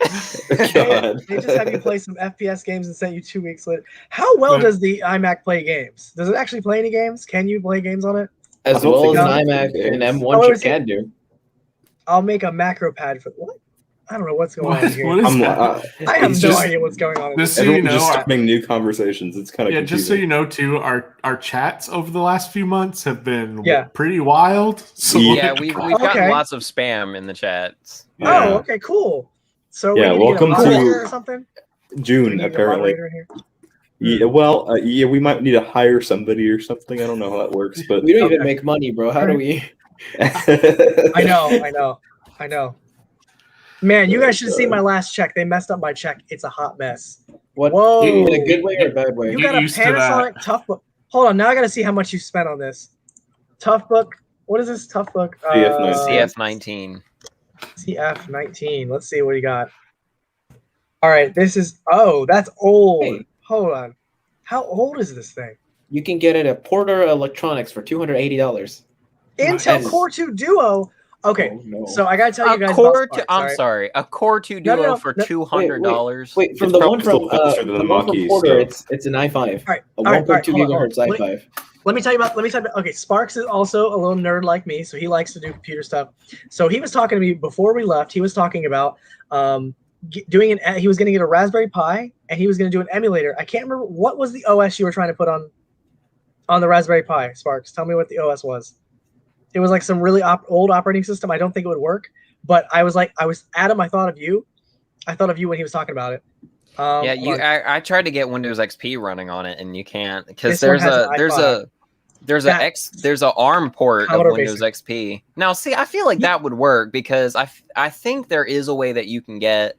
They just have you play some FPS games and sent you 2 weeks later. How well does the iMac play games? Does it actually play any games? Can you play games on it? As well as an iMac and M1 chip can do. I'll make a macro pad for what? I don't know what's going on here. I have no idea what's going on. Just so you know, just starting new conversations. It's kind of confusing. Just so you know too, our chats over the last few months have been pretty wild. So we've gotten lots of spam in the chats. Yeah. Oh, okay, cool. So welcome to or something? June apparently. Yeah, well, we might need to hire somebody or something. I don't know how that works, but we don't even make money, bro. How do we? I know. Man, you guys should have seen my last check. They messed up my check. It's a hot mess. What? Whoa! In a good way or a bad way? You got a Panasonic Toughbook. Hold on, now I got to see how much you spent on this. Toughbook. What is this Toughbook? CF19. CF19. Let's see what you got. All right, this is. Oh, that's old. Hey. Hold on. How old is this thing? You can get it at Porter Electronics for $280. Intel Core 2 Duo. Okay, so I gotta tell you guys. A Core 2 Duo for $200. Wait, from the one from Porter, it's an i5. All right, a 1.2 gigahertz i5. Let me tell you about. Okay, Sparks is also a little nerd like me, so he likes to do computer stuff. So he was talking to me before we left. He was talking about doing he was going to get a Raspberry Pi and he was going to do an emulator. I can't remember what was the OS you were trying to put on the Raspberry Pi. Sparks, tell me what the OS was. It was like some really old operating system. I don't think it would work, but I was Adam. I thought of you when he was talking about it. Yeah, I tried to get Windows XP running on it, and you can't because This one there's a ARM port of Commodore Windows Basic. XP. Now, see, I feel like that would work because I think there is a way that you can get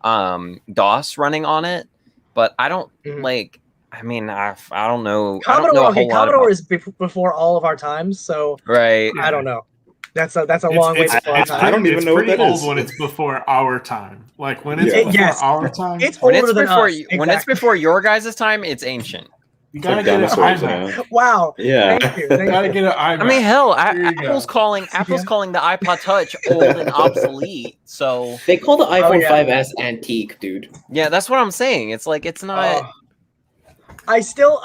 DOS running on it, but I don't like. I mean, I don't know. Commodore, I don't know a whole lot Commodore about is before all of our times, so right. I don't know. That's a long way before our time. I don't even know what that old is. when it's before our time. Like when it's Yeah. before our time, It's When older it's than before us. when it's before your guys' time, it's ancient. you gotta Like get an dinosaurs, iMac. Wow. Yeah. Thank you. You gotta get an iMac. I mean, hell, There you Apple's go. calling the iPod Touch old and obsolete. So They call the iPhone yeah. 5S antique, dude. yeah, that's what I'm saying. It's like it's not. I still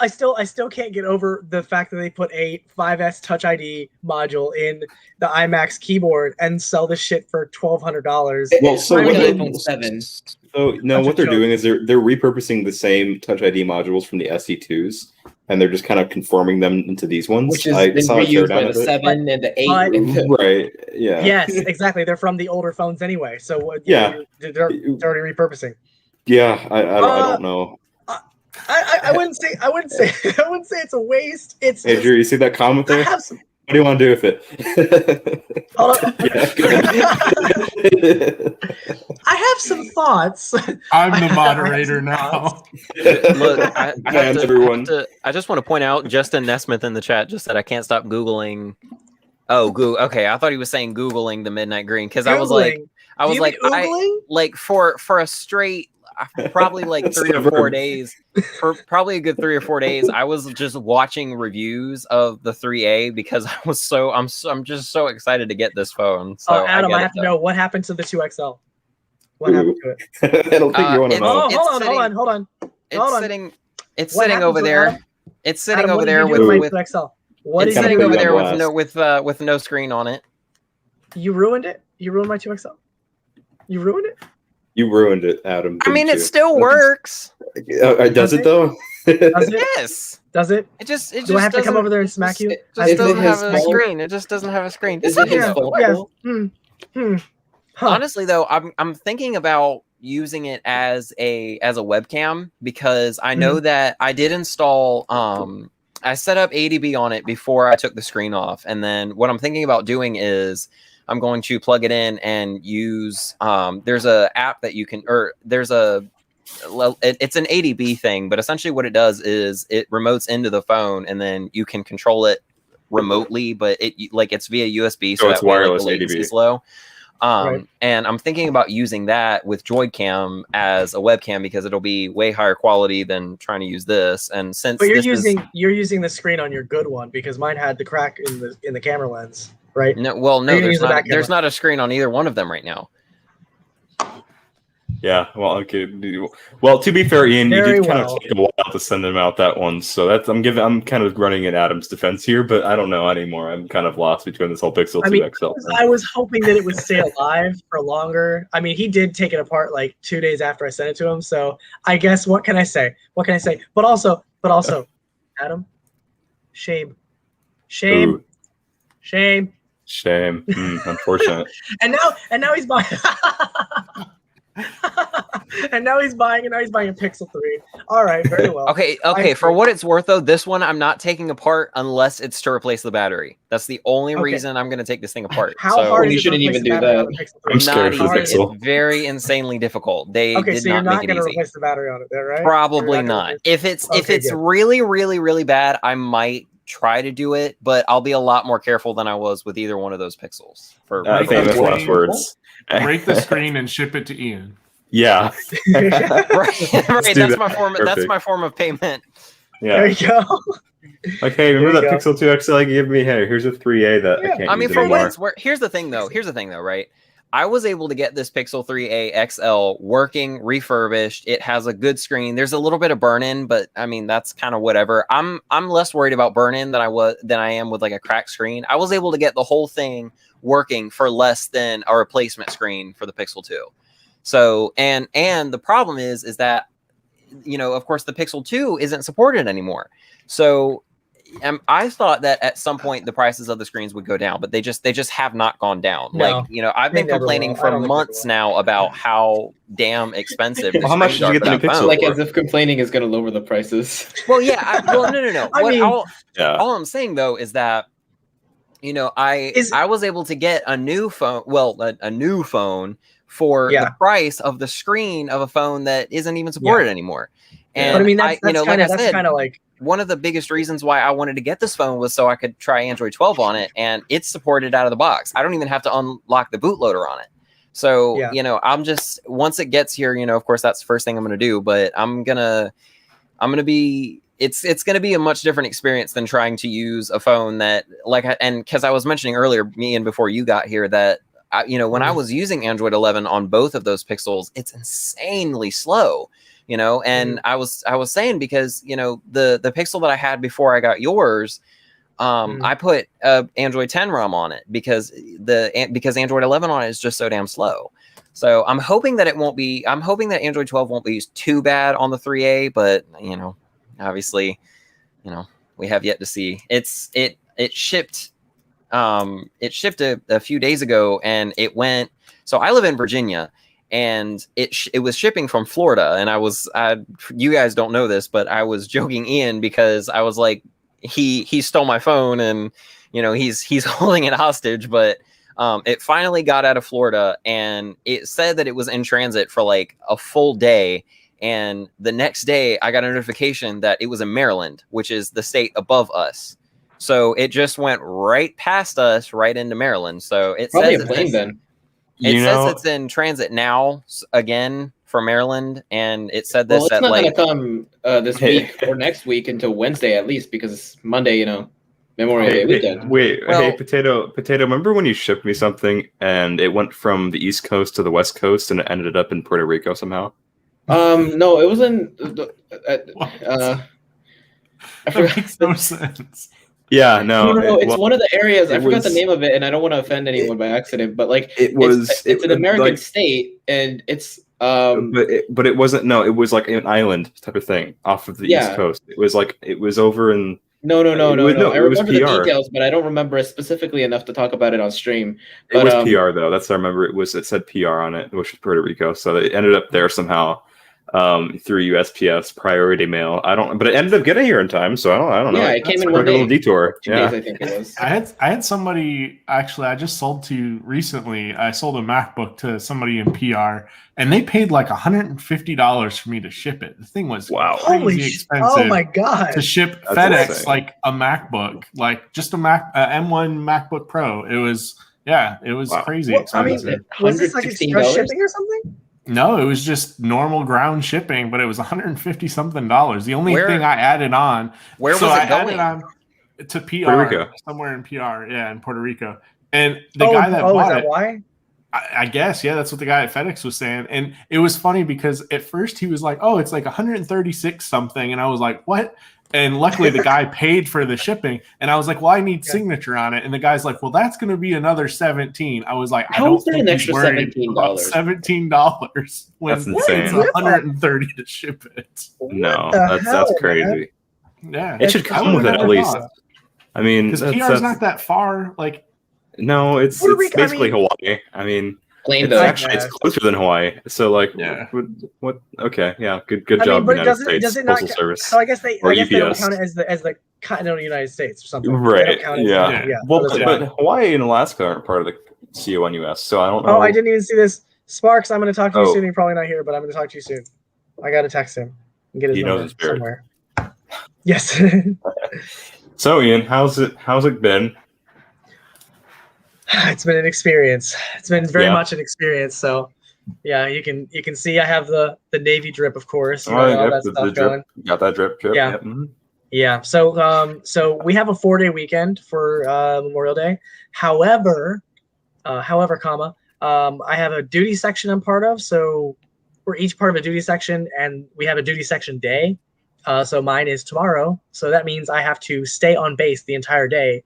can't get over the fact that they put a 5S Touch ID module in the iMac's keyboard and sell this shit for $1,200. Well, so I what mean, they iPhone 7. So no, Such what a they're joke. doing is they're repurposing the same Touch ID modules from the SE2s, and they're just kind of conforming them into these ones. Which has I been saw a reused by teardown the of it. 7 and the 8. But- and the... Right? Yeah. Yes, exactly. They're from the older phones anyway, so Yeah. they're already repurposing. Yeah. I don't know. I wouldn't say I wouldn't say it's a waste. It's Hey, just, Drew, you see that comment I there? have some. What do you want to do with it? Hold on. Yeah, go ahead. I have some thoughts. I'm I the have moderator some now. thoughts. Look, I Man, everyone. just want to point out Justin Nesmith in the chat just said I can't stop Googling. Oh, Google. Okay, I thought he was saying Googling the Midnight Green because I was like, Do you mean Oogling? like for a straight probably like 3 or 4 days, for probably a good 3 or 4 days, I was just watching reviews of the 3A because I'm just so excited to get this phone. So Adam, I have to know what happened to the 2XL. What happened to it? I don't think you want to know. Hold on. It's What sitting happened over to it, there. Adam? It's sitting Adam, over what did there you do with my 2XL. What it's did you sitting do? over there blast. with no screen on it. You ruined it. You ruined my 2XL. You ruined it. You ruined it, Adam. I mean, didn't it you? still works. Does it though? Does it? Yes. Does it? It just Do I have to come over there and smack you? It just doesn't his have a fault? screen. It just doesn't have a screen. Is it his fault? Yes. Huh. Honestly, though, I'm thinking about using it as a webcam because I know that I did install. I set up ADB on it before I took the screen off, and then what I'm thinking about doing is I'm going to plug it in and use. There's a app that you can, or there's a. It's an ADB thing, but essentially what it does is it remotes into the phone, and then you can control it remotely. But it's via USB, so it's that way, wireless the latency ADB. is low. Right. And I'm thinking about using that with Droidcam as a webcam because it'll be way higher quality than trying to use this. And since But you're using the screen on your good one because mine had the crack in the camera lens, right? no, You're using the back there's camera. not a screen on either one of them right now. Yeah, well, okay. Well, to be fair, Ian, you Very did kind well. of take a while to send them out that one, so I'm kind of running in Adam's defense here, but I don't know anymore. I'm kind of lost between this whole Pixel 2 XL. I was hoping that it would stay alive for longer. I mean, he did take it apart like 2 days after I sent it to him, so I guess what can I say? But also, Adam, shame. Ooh, Shame. unfortunate. And now he's buying. and now he's buying a Pixel 3. All right, very well. Okay. For what it's worth, though, this one I'm not taking apart unless it's to replace the battery. That's the only reason I'm going to take this thing apart. How hard is you it to shouldn't replace even the do battery that. on the Pixel 3? I'm scared for the Not easy. Pixel. It's very insanely difficult. They Okay, did so you're not not make it going to easy. replace the battery on it, there, right? Probably You're not. gonna If it's good. really, really, really bad, I might try to do it, but I'll be a lot more careful than I was with either one of those Pixels. For Famous last words. Break the screen and ship it to Ian. Yeah. right. Let's do That's that. my form. That's Perfect. my form of payment. There Yeah. you go. Like, hey, remember There that you Pixel 2 XL you gave me? Hey, here's a 3A that I can't I mean, use for what anymore. it's worth, here's the thing, though, right? I was able to get this Pixel 3A XL working, refurbished. It has a good screen. There's a little bit of burn-in, but I mean that's kind of whatever. I'm less worried about burn-in than I am with like a cracked screen. I was able to get the whole thing working for less than a replacement screen for the Pixel 2. So and the problem is that of course the Pixel 2 isn't supported anymore. So I thought that at some point the prices of the screens would go down, but they just have not gone down. No, like, you know, I've they been never complaining will. I for don't think they months will. now about how damn expensive the Well, how much screens did you are get for the new that Pixel phone. Like for? as if complaining is going to lower the prices. Well, yeah. Well, no. I mean, All I'm saying though is that, you know, I was able to get a new phone. Well, a new phone for the price of the screen of a phone that isn't even supported anymore. And but I mean, that's you know, kind like of I said, like one of the biggest reasons why I wanted to get this phone was so I could try Android 12 on it, and it's supported out of the box. I don't even have to unlock the bootloader on it. So, you know, I'm just, once it gets here, you know, of course, that's the first thing I'm going to do, but I'm going to be, it's going to be a much different experience than trying to use a phone that, like, and because I was mentioning earlier, me and before you got here, that, you know, when I was using Android 11 on both of those Pixels, it's insanely slow, you know, and I was saying, because, you know, the Pixel that I had before I got yours, I put Android 10 ROM on it because Android 11 on it is just so damn slow. So I'm hoping that I'm hoping that Android 12 won't be too bad on the 3A, but, you know, obviously, you know, we have yet to see. It shipped a few days ago, and it went, so I live in Virginia, and it was shipping from Florida, and you guys don't know this, but I was joking Ian because I was like, he stole my phone, and, you know, he's holding it hostage, but it finally got out of Florida, and it said that it was in transit for like a full day, and the next day I got a notification that it was in Maryland, which is the state above us. So it just went right past us, right into Maryland. So it Probably says a plane then. It says it's in transit now again for Maryland, and it said this. Well, it's at not like going to come this week or next week until Wednesday at least, because it's Monday, you know, Memorial Day weekend. Hey, potato. Remember when you shipped me something and it went from the East Coast to the West Coast and it ended up in Puerto Rico somehow? No, it was in. I forgot. Makes no sense. Yeah, no. It's one of the areas. I forgot the name of it, and I don't want to offend anyone by accident. But like, it's an American state, and it's But it wasn't. No, it was like an island type of thing off of the East Coast. It was like it was over in. No. I remember the PR. details, but I don't remember it specifically enough to talk about it on stream. But, it was PR though. That's what I remember. It said PR on it, which was Puerto Rico. So it ended up there somehow. Through USPS priority mail. But it ended up getting here in time, so I don't know. Yeah, it came in one day. A little detour. 2 days, I think it was. I had somebody, actually, I just sold to recently. I sold a MacBook to somebody in PR, and they paid like $150 for me to ship it. The thing was crazy expensive. Oh my god! To ship FedEx like a MacBook, like just a M1 MacBook Pro. It was crazy expensive. I mean, was this like express shipping or something? No, it was just normal ground shipping, but it was $150 something. The only thing I added on, where was it going? Added on to PR, Puerto Rico. Somewhere in PR, in Puerto Rico. And the guy that bought is that it, why? I guess, that's what the guy at FedEx was saying. And it was funny because at first he was like, "Oh, it's like 136 something," and I was like, "What?" And luckily the guy paid for the shipping, and I was like, "Well, I need signature on it." And the guy's like, "Well, that's going to be another 17." I was like, "I don't think an extra $17. $17 when that's insane. It's 130 to ship it." No, that's crazy. Man? Yeah, it should come with it at least. I mean, because PR is not that far. Like, no, it's basically Hawaii. I mean. It's closer than Hawaii. So like, what? Okay, yeah, good job, United States Postal Service. So I guess they don't count it as the continental United States or something. Right? Yeah. Well, but Hawaii and Alaska aren't part of the CONUS, so I don't know. Oh, I didn't even see this. Sparks, I'm going to talk to you soon. You're probably not here, but I'm going to talk to you soon. I got to text him and get his number somewhere. Yes. So Ian, how's it been? It's been an experience. It's been very much an experience. So, yeah, you can see I have the Navy drip, of course. All that stuff going. Got that drip. Yeah. Yeah. So we have a 4-day weekend for Memorial Day. However, I have a duty section I'm part of. So we're each part of a duty section, and we have a duty section day. So mine is tomorrow. So that means I have to stay on base the entire day.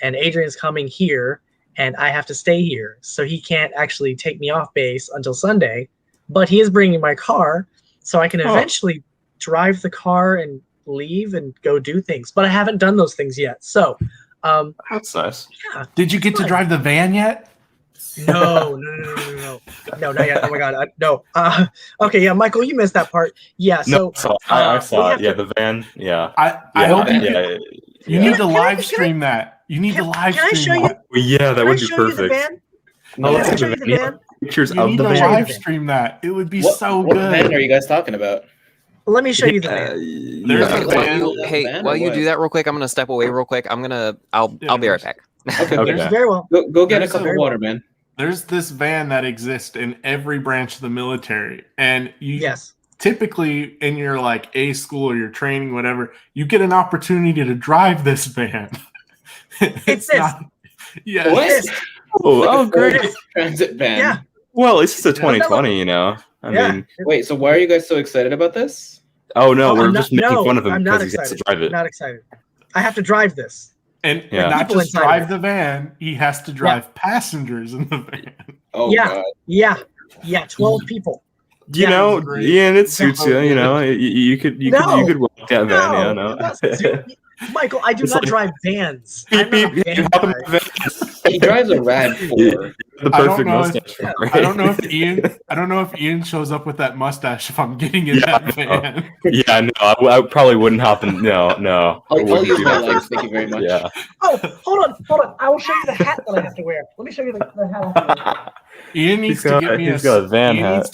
And Adrian's coming here, and I have to stay here. So he can't actually take me off base until Sunday, but he is bringing my car, so I can eventually drive the car and leave and go do things. But I haven't done those things yet. So, That's nice. Yeah. Did you get to drive the van yet? No, not yet. Oh my god, no. Okay, yeah, Michael, you missed that part. Yeah, so I saw it. Yeah, to, the van. Yeah, I hope you need to Can live stream that. You need to live stream. Can I show you? Yeah, that would be perfect. No, can I show you the van? Pictures you of need the to van. live stream that. It would be so what good. What van are you guys talking about? Let me show you the van. While you do that real quick, I'm gonna step away real quick. I'll be right back. Okay. Very well. Go get a cup of water, man. There's this van that exists in every branch of the military, and typically in your like A school or your training, whatever, you get an opportunity to drive this van. It's this. What? Oh, great. Transit van. Yeah. Well, it's just a 2020, you know. I mean, wait. So why are you guys so excited about this? Oh no, we're just making fun of him because he has to drive it. I'm not excited. I have to drive this. And not just drive the van, he has to drive passengers in the van. Oh God. Yeah. 12 people. You know, and it suits you. You know, you could walk that van. Yeah, no. Michael, I do not drive vans. He drives a RAV4. The perfect mustache. I don't know if Ian shows up with that mustache if I'm getting in that van. Yeah, no, I probably wouldn't hop in. No. I'll use my legs. Thank you very much. Yeah. Oh, hold on. I will show you the hat that I have to wear. Let me show you the hat I have to wear. Ian needs to get me a van hat.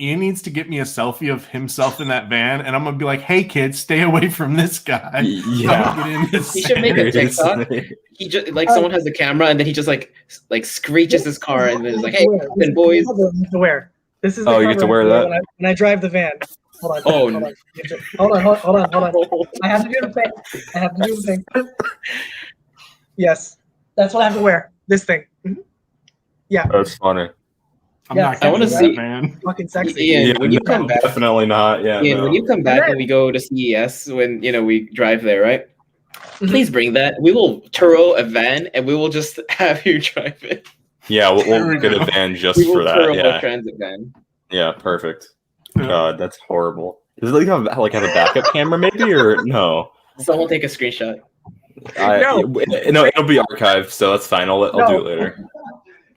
Ian needs to get me a selfie of himself in that van, and I'm gonna be like, "Hey kids, stay away from this guy." Yeah, he should make a TikTok. He just someone has the camera, and then he just like screeches his car, and then is like, "Hey, boys." This is you get to wear that when I drive the van. Hold on. Hold on. I have to do the thing. Yes, that's what I have to wear. This thing. Mm-hmm. Yeah, that's funny. I want to see, man. Fucking sexy. Ian, when you come back, definitely not. Yeah, Ian, when you come back and we go to CES, when we drive there, right? Please bring that. We will Turo a van and we will just have you drive it. Yeah, we'll get a van just for that. Yeah, a transit van. Yeah, perfect. God, that's horrible. Does it have a backup camera maybe or no? Someone take a screenshot. No, it'll be archived, so that's fine. I'll do it later.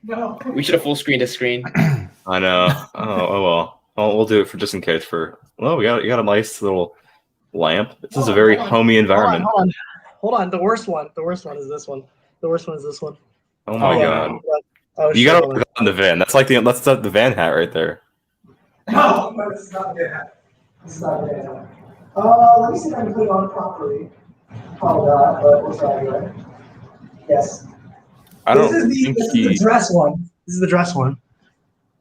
No. We should have full screen to screen. I know. Oh well. We'll do it for just in case. We got a nice little lamp. This is a very homey environment. Hold on. The worst one is this one. Oh my God. You gotta look on the van. That's the van hat right there. No, this is not a van hat. Let me see if I can put it on properly. Probably not, but we'll try anyway. Yes. This is the dress one. This is the dress one.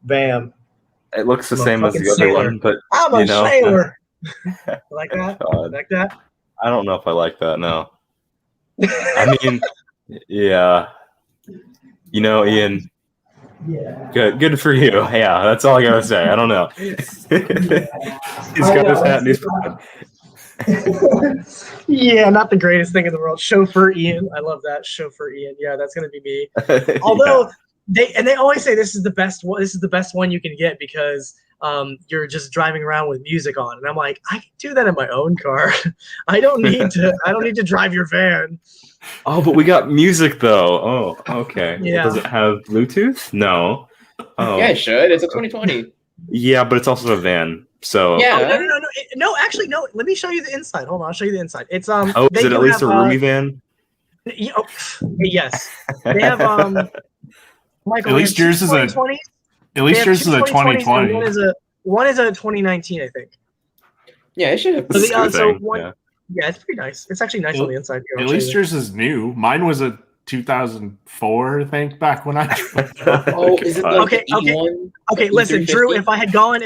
Bam. It looks the same as the other one, but I'm a sailor. Like that? Like that? I don't know if I like that. No. I mean, yeah. Ian. Yeah. Good for you. Yeah, that's all I gotta say. I don't know. He's got his hat and he's fine. Yeah, not the greatest thing in the world. Chauffeur Ian. I love that. Chauffeur Ian. Yeah, that's gonna be me. Although they always say this is the best one. This is the best one you can get because you're just driving around with music on. And I'm like, I can do that in my own car. I don't need to drive your van. Oh, but we got music though. Oh, okay. Yeah. Does it have Bluetooth? No. Oh. Yeah, it should. It's a 2020. Yeah, but it's also a van. So yeah. No. Actually, no. Let me show you the inside. Hold on, I'll show you the inside. It's Oh, is it at least a roomy van? Yes. They have Michael. At least yours is a 2020. One is a 2019, I think. Yeah, it should have. Yeah, it's pretty nice. It's actually nice on the inside. At least yours is new. Mine was a 2004, I think, back when I. Oh, is it okay? Listen, Drew. If I had gone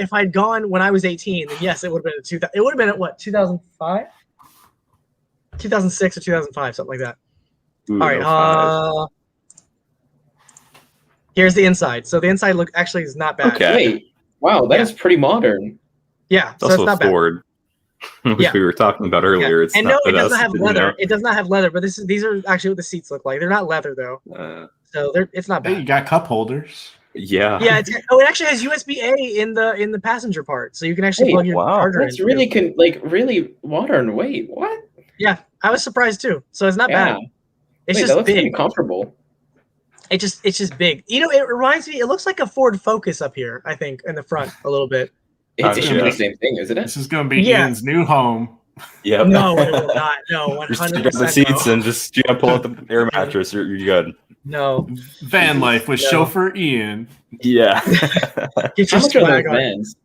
when I was 18, then yes, it would have been It would have been at what 2005, 2006 or 2005, something like that. Ooh, all right. Here's the inside. So the inside actually is not bad. Okay. Wait. Wow, that is pretty modern. Yeah. It's also a Ford. Which we were talking about earlier. Yeah. And no, it does not have leather. It does not have leather, but these are actually what the seats look like. They're not leather though, so it's not bad. Hey, you got cup holders. Yeah. Yeah, it actually has USB-A in the passenger part, so you can actually plug your charger in. That's really really modern. Wait, what? Yeah, I was surprised too. So it's not bad. It's just that looks big. pretty comfortable. It's just big. You know, it reminds me. It looks like a Ford Focus up here. I think in the front a little bit. It should be the same thing, isn't it? This is going to be Ian's new home. Yeah. No, it will not. No, 100%. Just take out the seats and just pull out the air mattress. You're good. No. Van life with chauffeur Ian. Yeah. Get your How much are swag those on. vans?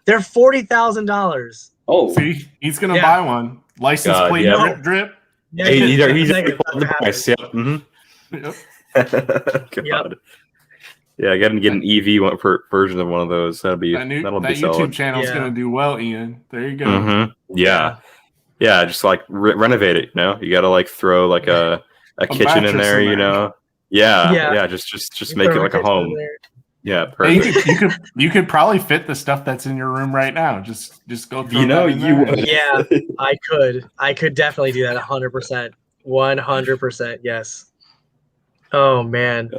They're $40,000. Oh, see, he's going to buy one. License plate drip. Yeah, He's already negative, pulled the price. Yep. Mm-hmm. Yep. God. Yeah, I got to get an EV version of one of those. That'll be that solid. YouTube channel's going to do well, Ian. There you go. Mm-hmm. Yeah, just like renovate it. You know, you got to like throw like a kitchen in there. You know, yeah. Just make it like a home. Yeah, perfect. Hey, you could probably fit the stuff that's in your room right now. Just go through. Yeah, I could definitely do that. 100%. 100%. Yes. Oh man.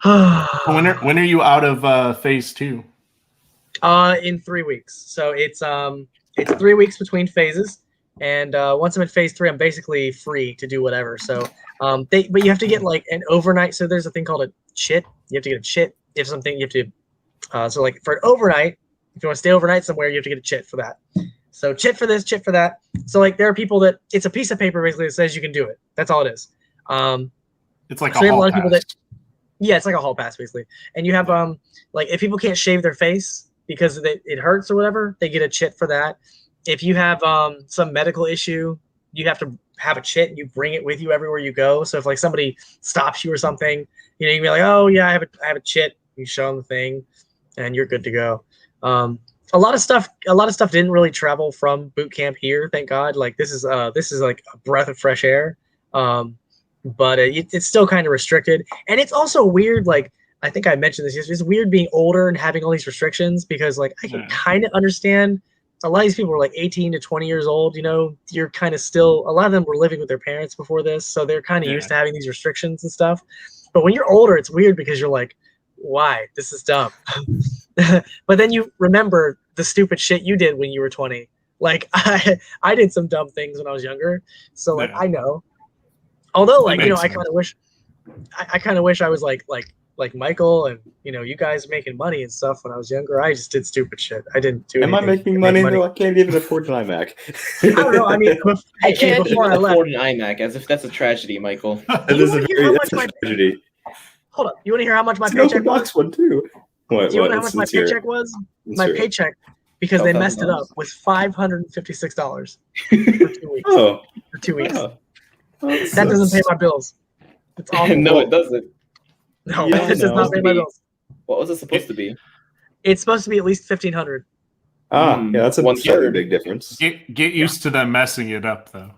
When are you out of phase 2? In 3 weeks. So it's 3 weeks between phases, and once I'm in phase 3, I'm basically free to do whatever. So but you have to get like an overnight. So there's a thing called a chit. You have to get a chit. If something you have to. So like for an overnight, if you want to stay overnight somewhere, you have to get a chit for that. So chit for this, chit for that. So like there are people that it's a piece of paper basically that says you can do it. That's all it is. It's like a hall pass. Yeah, it's like a hall pass basically. And you have like if people can't shave their face because it hurts or whatever, they get a chit for that. If you have some medical issue, you have to have a chit and you bring it with you everywhere you go. So if like somebody stops you or something, you know, you can be like, oh yeah, I have a chit. You show them the thing, and you're good to go. A lot of stuff didn't really travel from boot camp here, thank God. Like this is like a breath of fresh air. But it's still kind of restricted, and it's also weird. Like I think I mentioned this. It's weird being older and having all these restrictions because like I can kind of understand. A lot of these people were like 18 to 20 years old. You know, you're kind of still. A lot of them were living with their parents before this, so they're kind of used to having these restrictions and stuff. But when you're older, it's weird because you're like, why? This is dumb. But then you remember the stupid shit you did when you were 20. Like I did some dumb things when I was younger, so like I know. Although like you know, I kind of wish I was like Michael and you know you guys making money and stuff when I was younger. I just did stupid shit. I didn't do. Am I making money? No, I can't even afford an iMac. I don't know. I mean, I can't even afford an iMac, as if that's a tragedy, Michael. This is a tragedy. Hold up. You want to hear how much my it's paycheck was? One too. What, do you know how much my paycheck was? My paycheck, because they messed it up, was $556 for 2 weeks. Oh, for 2 weeks. Oh. That doesn't pay my bills. It's awful. No, it doesn't. No, it does not pay my bills. What was it supposed to be? It's supposed to be at least $1,500. Yeah, that's a very big difference. Get used to them messing it up, though.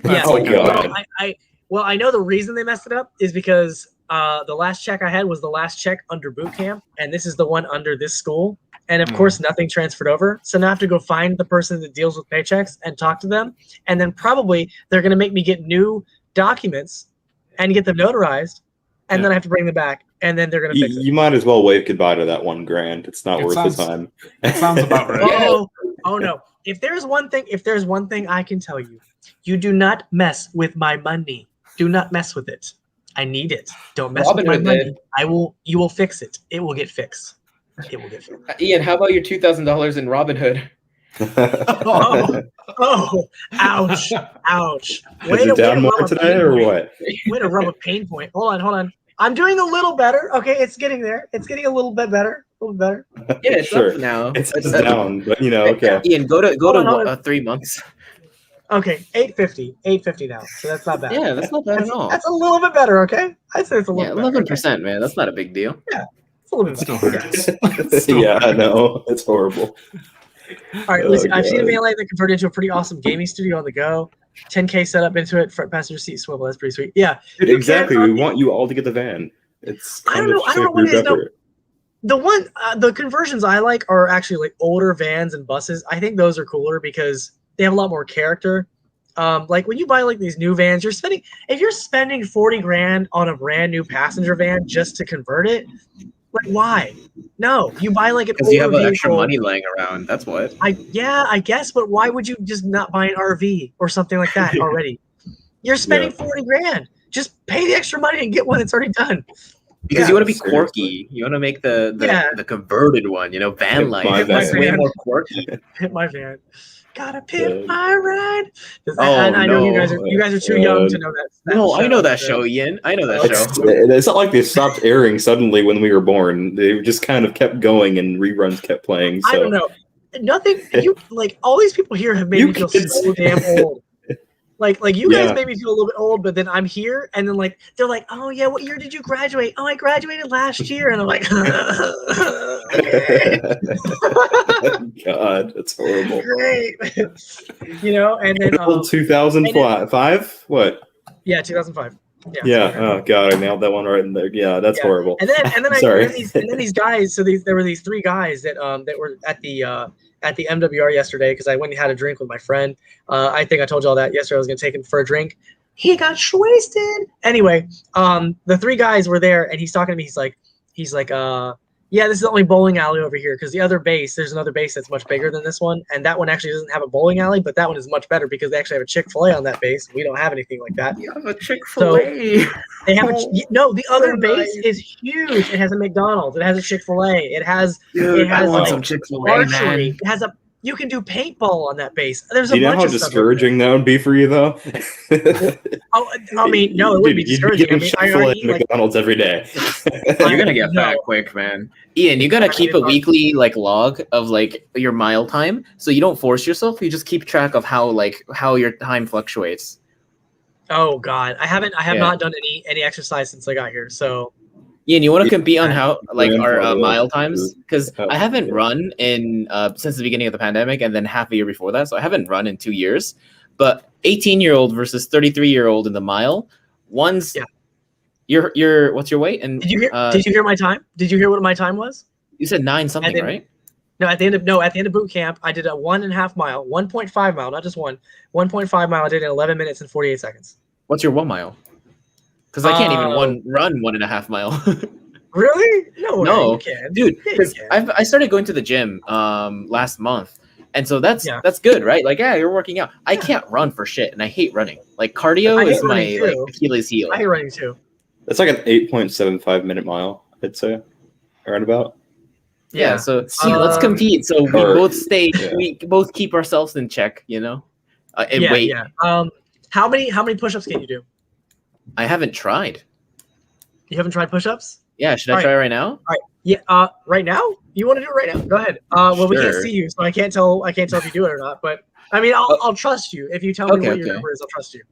Yeah. Oh, God. I know the reason they messed it up is because the last check I had was the last check under boot camp, and this is the one under this school. And of course, nothing transferred over. So now I have to go find the person that deals with paychecks and talk to them. And then probably they're going to make me get new documents and get them notarized. And then I have to bring them back. And then they're going to fix it. You might as well wave goodbye to that $1,000. It's not worth the time. It sounds about right. Oh no. If there's one thing I can tell you, you do not mess with my money. Do not mess with it. I need it. Don't mess with my money. You will fix it. It will get fixed. It will get fixed. Ian, how about your $2,000 in Robinhood? Ouch. Is it down more today or what? Way to rub a pain point. Hold on. I'm doing a little better. Okay, it's getting there. It's getting a little bit better. Yeah, it's up now. It's down, but you know, okay. Ian, go to 3 months. Okay, 850 now. So that's not bad. Yeah, that's not bad at all. That's a little bit better. Okay, I'd say it's a little. 11%, man. That's not a big deal. Yeah, it's a little bit better. Yeah, I know. It's horrible. All right, listen. I've seen a van light that converted into a pretty awesome gaming studio on the go. 10K set up into it, front passenger seat swivel. That's pretty sweet. Yeah, exactly. We want you all to get the van. It's I don't know what it is. No, the conversions I like are actually like older vans and buses. I think those are cooler because they have a lot more character. Like when you buy like these new vans, if you're spending 40 grand on a brand new passenger van just to convert it, like why? No, you buy like an Because you have older extra vehicle. money laying around. That's what. I guess, but why would you just not buy an RV or something like that already? You're spending 40 grand. Just pay the extra money and get one that's already done. Because you want to be quirky. You want to make the converted one, van life. That's way more quirky. Pimp my van. Gotta pimp my ride. And I know you guys are too young to know that. No, I know that show, Ian. I know that show. It's not like they stopped airing suddenly when we were born. They just kind of kept going and reruns kept playing. So. I don't know. Nothing. You like all these people here have made me feel so damn old. Like you guys made me feel a little bit old, but then I'm here, and then like they're like, "Oh yeah, what year did you graduate?" "Oh, I graduated last year," and I'm like, God, that's horrible. Great, and then 2005. What? Yeah, 2005. Yeah. Oh God, I nailed that one right in there. Yeah, that's horrible. And then sorry. And then these guys. So there were these three guys that were at the MWR yesterday because I went and had a drink with my friend. I think I told you all that yesterday. I was gonna take him for a drink. He got wasted. Anyway, the three guys were there, and he's talking to me. He's like, yeah, this is the only bowling alley over here because there's another base that's much bigger than this one, and that one actually doesn't have a bowling alley, but that one is much better because they actually have a Chick-fil-A on that base. We don't have anything like that. You have a Chick-fil-A. So they have the other base is huge. It has a McDonald's. It has a Chick-fil-A. It has some Chick-fil-A, man. It has you can do paintball on that base. There's do you know how discouraging that would be for you, though? I mean, no, it wouldn't be discouraging. I eat McDonald's every day. You're gonna get fat quick, man. Ian, you gotta keep a weekly log of your mile time, so you don't force yourself. You just keep track of how your time fluctuates. Oh God, I have not done any exercise since I got here, so. Ian, you want to compete on how our mile times? Because I haven't run in since the beginning of the pandemic, and then half a year before that, so I haven't run in 2 years. But 18-year-old versus 33-year-old in the mile, one's your what's your weight? And did you hear my time? Did you hear what my time was? You said 9 something, right? No, at the end of boot camp, I did a 1.5 mile, 1.5 mile, not just 1.5 mile. I did in 11 minutes and 48 seconds. What's your 1 mile? Because I can't even run 1.5 mile. Really? No, you can. Dude. Because I started going to the gym last month, and so that's good, right? You're working out. I can't run for shit, and I hate running. Cardio is my Achilles heel. I hate running too. That's like an 8.75 minute mile, I'd say, around about. Yeah. So let's compete. So we both we both keep ourselves in check, and wait. Yeah. How many push-ups can you do? I haven't tried. You haven't tried push-ups? Yeah, should I try right now? All right. Yeah. Right now? You want to do it right now? Go ahead. Well, we can't see you, so I can't tell if you do it or not. But I mean, I'll trust you if you tell me what your number is. I'll trust you.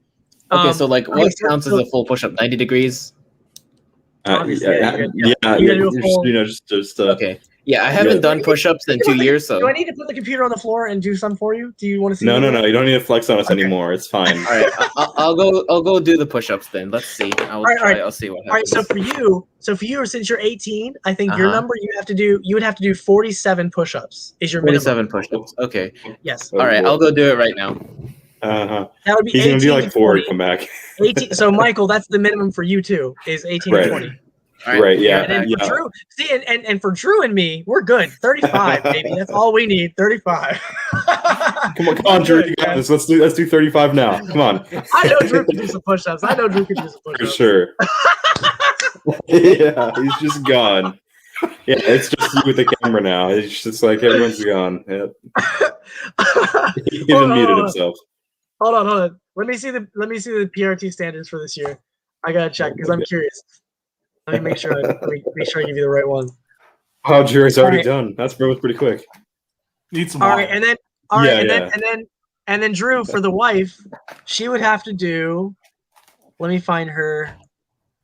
Okay, so what counts as a full push-up? 90 degrees. You gotta do just okay. Yeah, I haven't done push-ups in 2 years, so. Do I need to put the computer on the floor and do some for you? Do you want to see? No. You don't need to flex on us anymore. It's fine. All right, I'll go do the push-ups then. Let's see. I'll see what happens. All right, so for you, since you're 18, I think your number you would have to do 47 push-ups. Is your minimum? 47 push-ups. Okay. Yes. All right, I'll go do it right now. That would be. He's gonna do 40. Come back. 18. So Michael, that's the minimum for you too. Is 18 to 20. Right. Yeah. And for Drew, and for Drew and me, we're good. 35, baby. That's all we need. 35. Come on, Drew. You got this. Let's do 35 now. Come on. I know Drew can do some push-ups. For sure. Yeah, he's just gone. Yeah, it's just you with the camera now. It's just like everyone's gone. Yep. He even muted himself. Hold on. Let me see the PRT standards for this year. I gotta check because I'm curious. Let me make sure I give you the right one. Oh, Jerry's already done. That was pretty quick. Need some. All right, and then Drew, for the wife, she would have to do. Let me find her.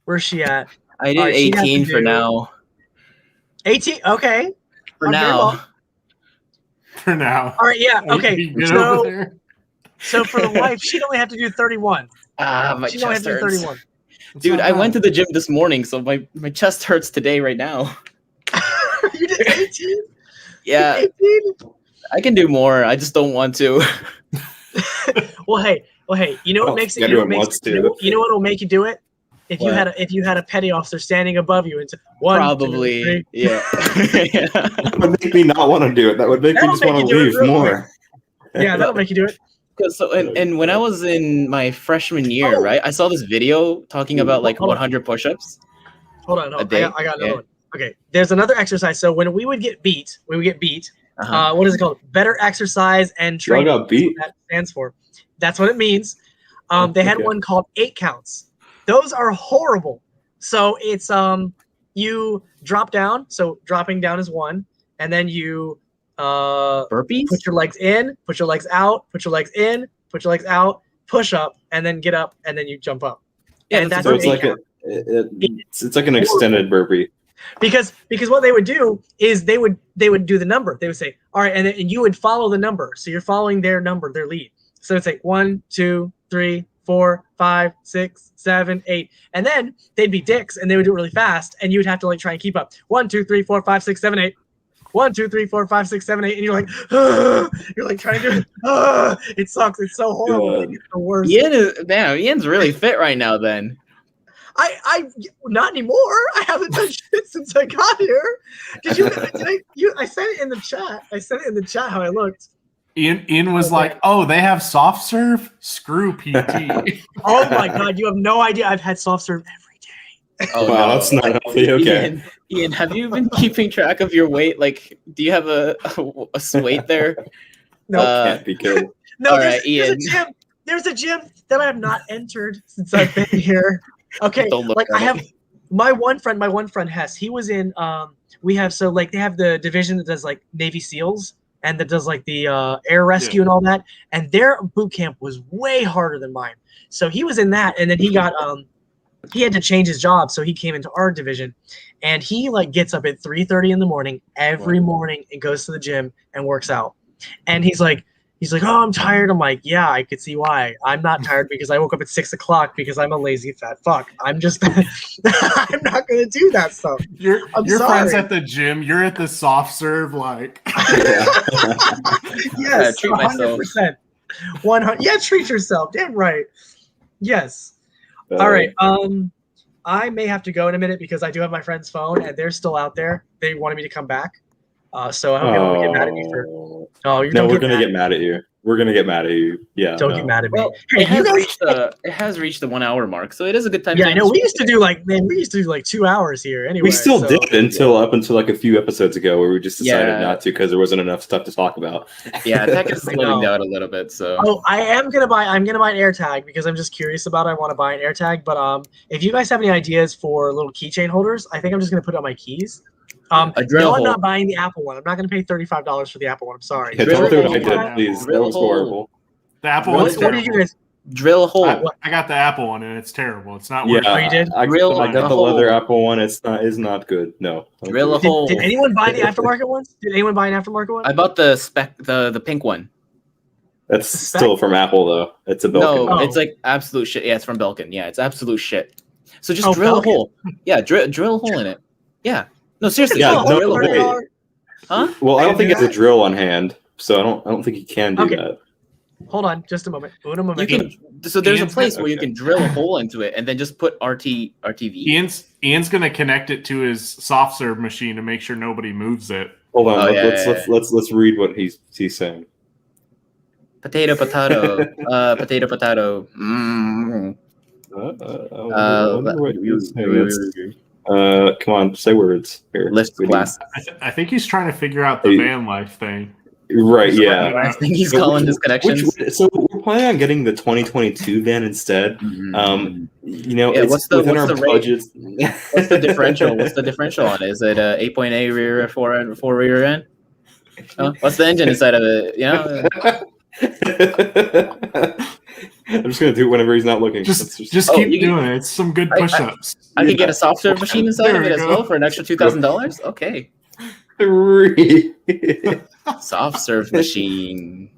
Where's she at? I did 18 for now. 18. Okay. For now. For now. All right. Yeah. Okay. So for the wife, she'd only have to do 31. My chest hurts. 31. Dude, I went to the gym this morning, so my chest hurts today right now. You did 18? Yeah. 18? I can do more. I just don't want to. Well, hey, Well, hey, you know what makes it? You know what makes it? You know what will make you do it? If you had a petty officer standing above you and one, probably, 2, 3. yeah. That would make me not want to do it. That would make me just want to leave more. Yeah, that'll make you do it. So, and when I was in my freshman year, right, I saw this video talking about like 100 push-ups. Hold on, I got another one. Okay, there's another exercise. So when we would get beat, what is it called? Better exercise and training. Y'all got beat? That stands for. That's what it means. They had one called 8 counts. Those are horrible. So it's you drop down. So dropping down is 1, and then you burpees. Put your legs in, put your legs out, put your legs in, put your legs out, push up, and then get up, and then you jump up. Yeah, and that's so it's like it's like an extended burpee. Because what they would do is they would do the number. They would say, all right, and you would follow the number. So you're following their number, their lead. So it's like 1, 2, 3, 4, 5, 6, 7, 8, and then they'd be dicks and they would do it really fast, and you would have to like try and keep up. 1, 2, 3, 4, 5, 6, 7, 8. 1, 2, 3, 4, 5, 6, 7, 8, and you're like, you're like trying to do it. It sucks. It's so horrible. It's the worst. Ian's really fit right now. Then I not anymore. I haven't done shit since I got here. I sent it in the chat. I sent it in the chat how I looked. Ian was like, "Oh, they have soft serve. Screw PT." Oh my god, you have no idea. I've had soft serve every day. Oh, wow, that's not healthy. Okay, Ian, have you been keeping track of your weight? Like, do you have a weight there? No, can't be good. No, all there's, right, Ian. There's a gym that I have not entered since I've been here. Okay, like I have my one friend Hess. He was in. They have the division that does like Navy SEALs and that does like the air rescue and all that. And their boot camp was way harder than mine. So he was in that, and then he got he had to change his job, so he came into our division, and he like gets up at 3:30 in the morning every morning and goes to the gym and works out. And he's like, oh, I'm tired. I'm like, yeah, I could see why. I'm not tired because I woke up at 6 o'clock because I'm a lazy fat fuck. I'm just, I'm not going to do that stuff. Your friend's at the gym. You're at the soft serve, like. Yes, 100%. 100. Yeah, treat yourself. Damn right. Yes. All right. I may have to go in a minute because I do have my friend's phone and they're still out there. They wanted me to come back. So I hope you don't get mad at me for. Oh, no, we're gonna get mad at you. We're gonna get mad at you. Yeah. Don't get mad at me. Well, hey, it has reached the 1 hour mark, so it is a good time. Yeah, I know. We used to do like 2 hours here. Anyway, we still did until like a few episodes ago, where we just decided not to because there wasn't enough stuff to talk about. Yeah, tech is slowing down a little bit. So. Oh, I'm gonna buy an AirTag because I'm just curious about it. I want to buy an AirTag, but if you guys have any ideas for little keychain holders, I think I'm just gonna put it on my keys. I'm not buying the Apple one. I'm not going to pay $35 for the Apple one. I'm sorry. Yeah, don't do what I did, please. That was horrible. The Apple one's terrible. What did you guys drill a hole? I got the Apple one and it's terrible. It's not working. Yeah, you did? I got the leather Apple one. It's not good. No. Drill a hole. Did anyone buy the aftermarket ones? Did anyone buy an aftermarket one? I bought the pink one. That's still from Apple though. It's a Belkin. No, it's like absolute shit. Yeah, it's from Belkin. Yeah, it's absolute shit. So just drill a hole. Yeah, drill a hole in it. Yeah. No, seriously. Yeah, drill a hole. Huh? Well, I don't think it's a drill on hand, so I don't think you can do that. Hold on, just a moment. So there's a place where you can drill a hole into it and then just put RTV. Ian's gonna connect it to his soft serve machine to make sure nobody moves it. Hold on, let's read what he's saying. Potato. Potato. Come on, say words here. Lift class. I think he's trying to figure out the van life thing. Right, yeah. I think he's calling his connections. So we're planning on getting the 2022 van instead. Mm-hmm. It's what's the budget. What's the differential? What's the differential on it? Is it a 8.8 rear, 4 rear end? What's the engine inside of it? I'm just gonna do it whenever he's not looking. Just keep doing it. It's some good push-ups. I could get a soft serve machine inside of it as well for an extra $2,000. Okay. 3. Soft serve machine.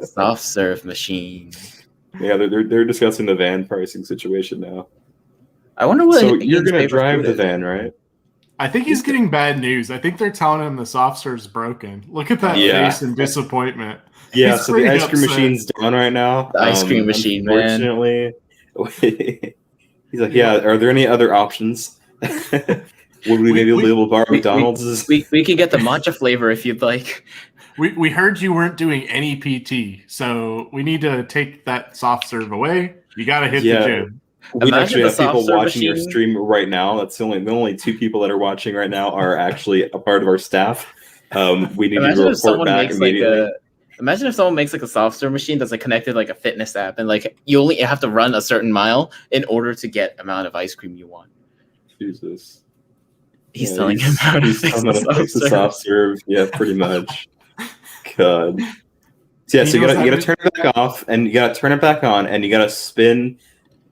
Soft serve machine. Yeah, they're discussing the van pricing situation now. I wonder what. So you're gonna drive the van, right? I think he's getting bad news. I think they're telling him the soft serve's broken. Look at that face and disappointment. Yeah, He's so the ice upset. cream machine's down right now. The ice cream machine, man. Unfortunately, he's like, yeah. Are there any other options? Would we maybe be able to borrow McDonald's? We could get the matcha flavor if you'd like. We heard you weren't doing any PT, so we need to take that soft serve away. You got to hit the gym. We actually have people watching your stream right now. That's the only 2 people that are watching right now are actually a part of our staff. We need to report back immediately. Imagine if someone makes like a soft serve machine that's like connected like a fitness app, and like you only have to run a certain mile in order to get amount of ice cream you want. Jesus. He's telling him how to fix the soft serve. Yeah, pretty much. God. So yeah, so you gotta turn it back off, and you gotta turn it back on, and you gotta spin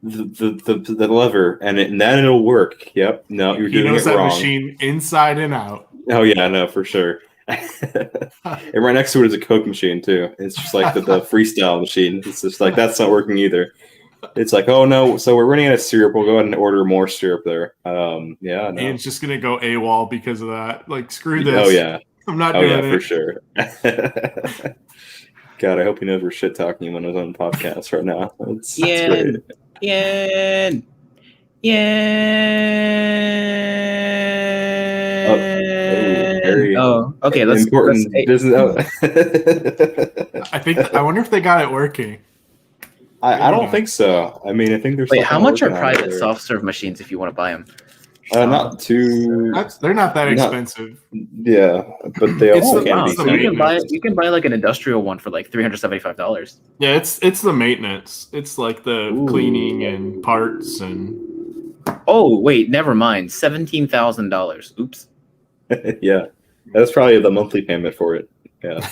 the lever, and then it'll work. Yep. No, you're doing it wrong. He knows that machine inside and out. Oh yeah, no, for sure. And right next to it is a Coke machine too. It's just like the freestyle machine. It's just like that's not working either. It's like, oh no, so we're running out of syrup. We'll go ahead and order more syrup there. Yeah, no. Ian's just gonna go AWOL because of that. Like, screw this. Oh yeah, I'm not doing it for sure. God, I hope he knows we're shit talking him on his own podcast right now. That's great. Ian. Oh, okay. Let's important business. I wonder if they got it working. I don't think so. I mean, I think there's. Wait, how much are private soft serve machines if you want to buy them? Not too. They're not that expensive. Yeah, but they also can be. So you can buy like an industrial one for like $375. Yeah, it's the maintenance. It's like the cleaning and parts and. Oh wait, never mind. $17,000. Oops. Yeah, that's probably the monthly payment for it. Yeah.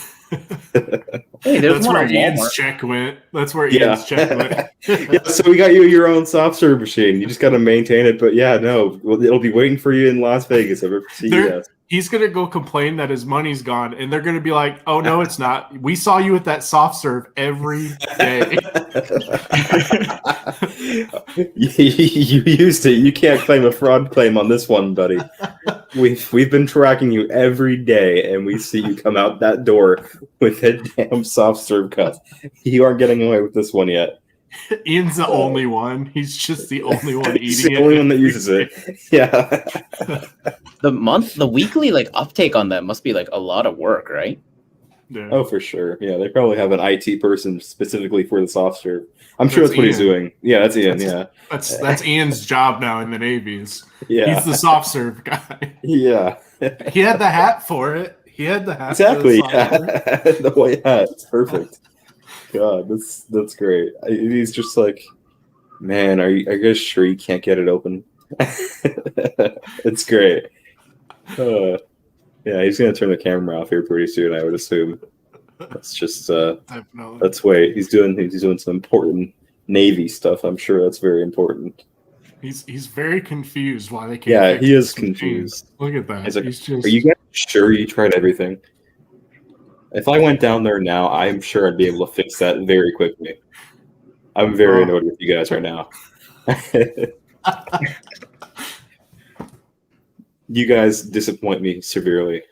Hey, that's where Ian's check went. That's where Ian's check went. Yeah, so we got you your own soft serve machine. You just got to maintain it. But yeah, no, it'll be waiting for you in Las Vegas over CES. He's gonna go complain that his money's gone, and they're gonna be like, "Oh no, it's not. We saw you at that soft serve every day. You used it. You can't claim a fraud claim on this one, buddy. We've been tracking you every day, and we see you come out that door with a damn soft serve cup. You aren't getting away with this one yet." Ian's the only one. He's just the only one eating He's the only one that uses it. Yeah. The weekly like uptake on that must be like a lot of work, right? Yeah. Oh, for sure. Yeah, they probably have an IT person specifically for the soft serve. I'm sure that's what he's doing. Yeah, that's Ian. That's Ian's job now in the Navies. Yeah, he's the soft serve guy. Yeah, he had the hat for it. He had the hat. Exactly. The white hat. It's perfect. God, that's great. He's just like, man, are you guys sure you can't get it open? It's great. Yeah, he's gonna turn the camera off here pretty soon, I would assume. Let's just let's wait. He's doing some important Navy stuff. I'm sure that's very important. He's very confused why they can't. Yeah, he is confused. Look at that. He's like, are you guys sure you tried everything? If I went down there now, I'm sure I'd be able to fix that very quickly. I'm very annoyed with you guys right now. You guys disappoint me severely.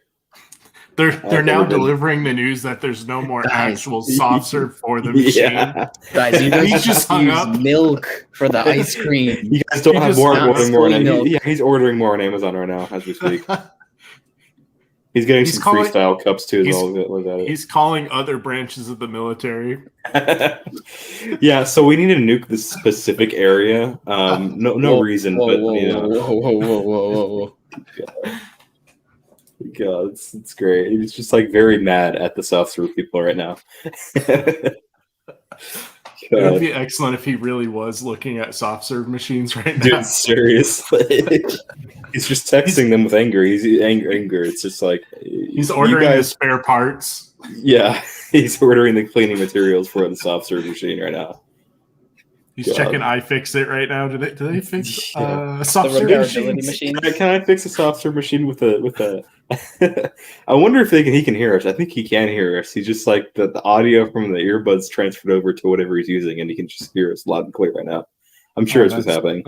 They're now delivering the news that there's no more actual soft serve for the machine. Yeah. Guys, you guys just use milk for the ice cream. You guys don't have more ordering more on he's ordering more on Amazon right now as we speak. He's getting some freestyle cups too. He's calling other branches of the military. Yeah, so we need to nuke this specific area. No reason, but you know. God, it's great. He's just like very mad at the soft serve people right now. It would be excellent if he really was looking at soft serve machines right now. Dude, seriously. He's just texting them with anger. He's anger. It's just like he's ordering the spare parts. Yeah, he's ordering the cleaning materials for the soft serve machine right now. He's checking iFixit right now. Do they fix soft serve machines? Can I fix a soft serve machine with a? I wonder if he can hear us. I think he can hear us. He's just like the audio from the earbuds transferred over to whatever he's using, and he can just hear us loud and clear right now. I'm sure it's what's happening.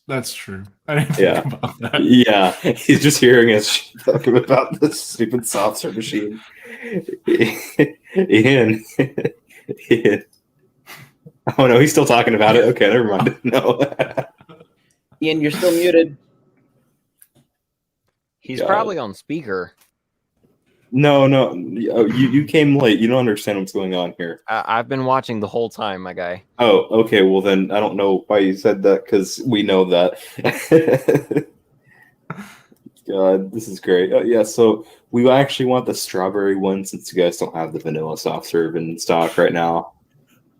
That's true. I didn't Yeah. think about that. Yeah, he's just hearing us talking about this stupid soft serve machine. Ian. Ian. Oh no, he's still talking about it. Okay, never mind. No. Ian, you're still muted. He's probably on speaker. No. Oh, you came late. You don't understand what's going on here. I've been watching the whole time, my guy. Oh, okay. Well, then I don't know why you said that because we know that. God, this is great. Yeah, so we actually want the strawberry one since you guys don't have the vanilla soft serve in stock right now.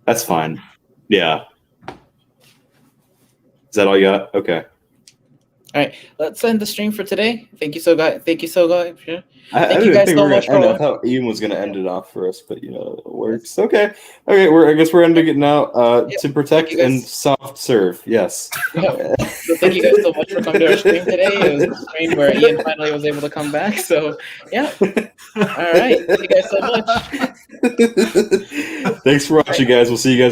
That's fine. Yeah. Is that all you got? Okay. All right, let's end the stream for today. Thank you so much. I so much for I thought Ian was gonna end it off for us, but it works. Okay. I guess we're ending it now. To protect and soft serve. Yes. So thank you guys so much for coming to our stream today. It was a stream where Ian finally was able to come back. So yeah. All right. Thank you guys so much. Thanks for watching, guys. We'll see you guys.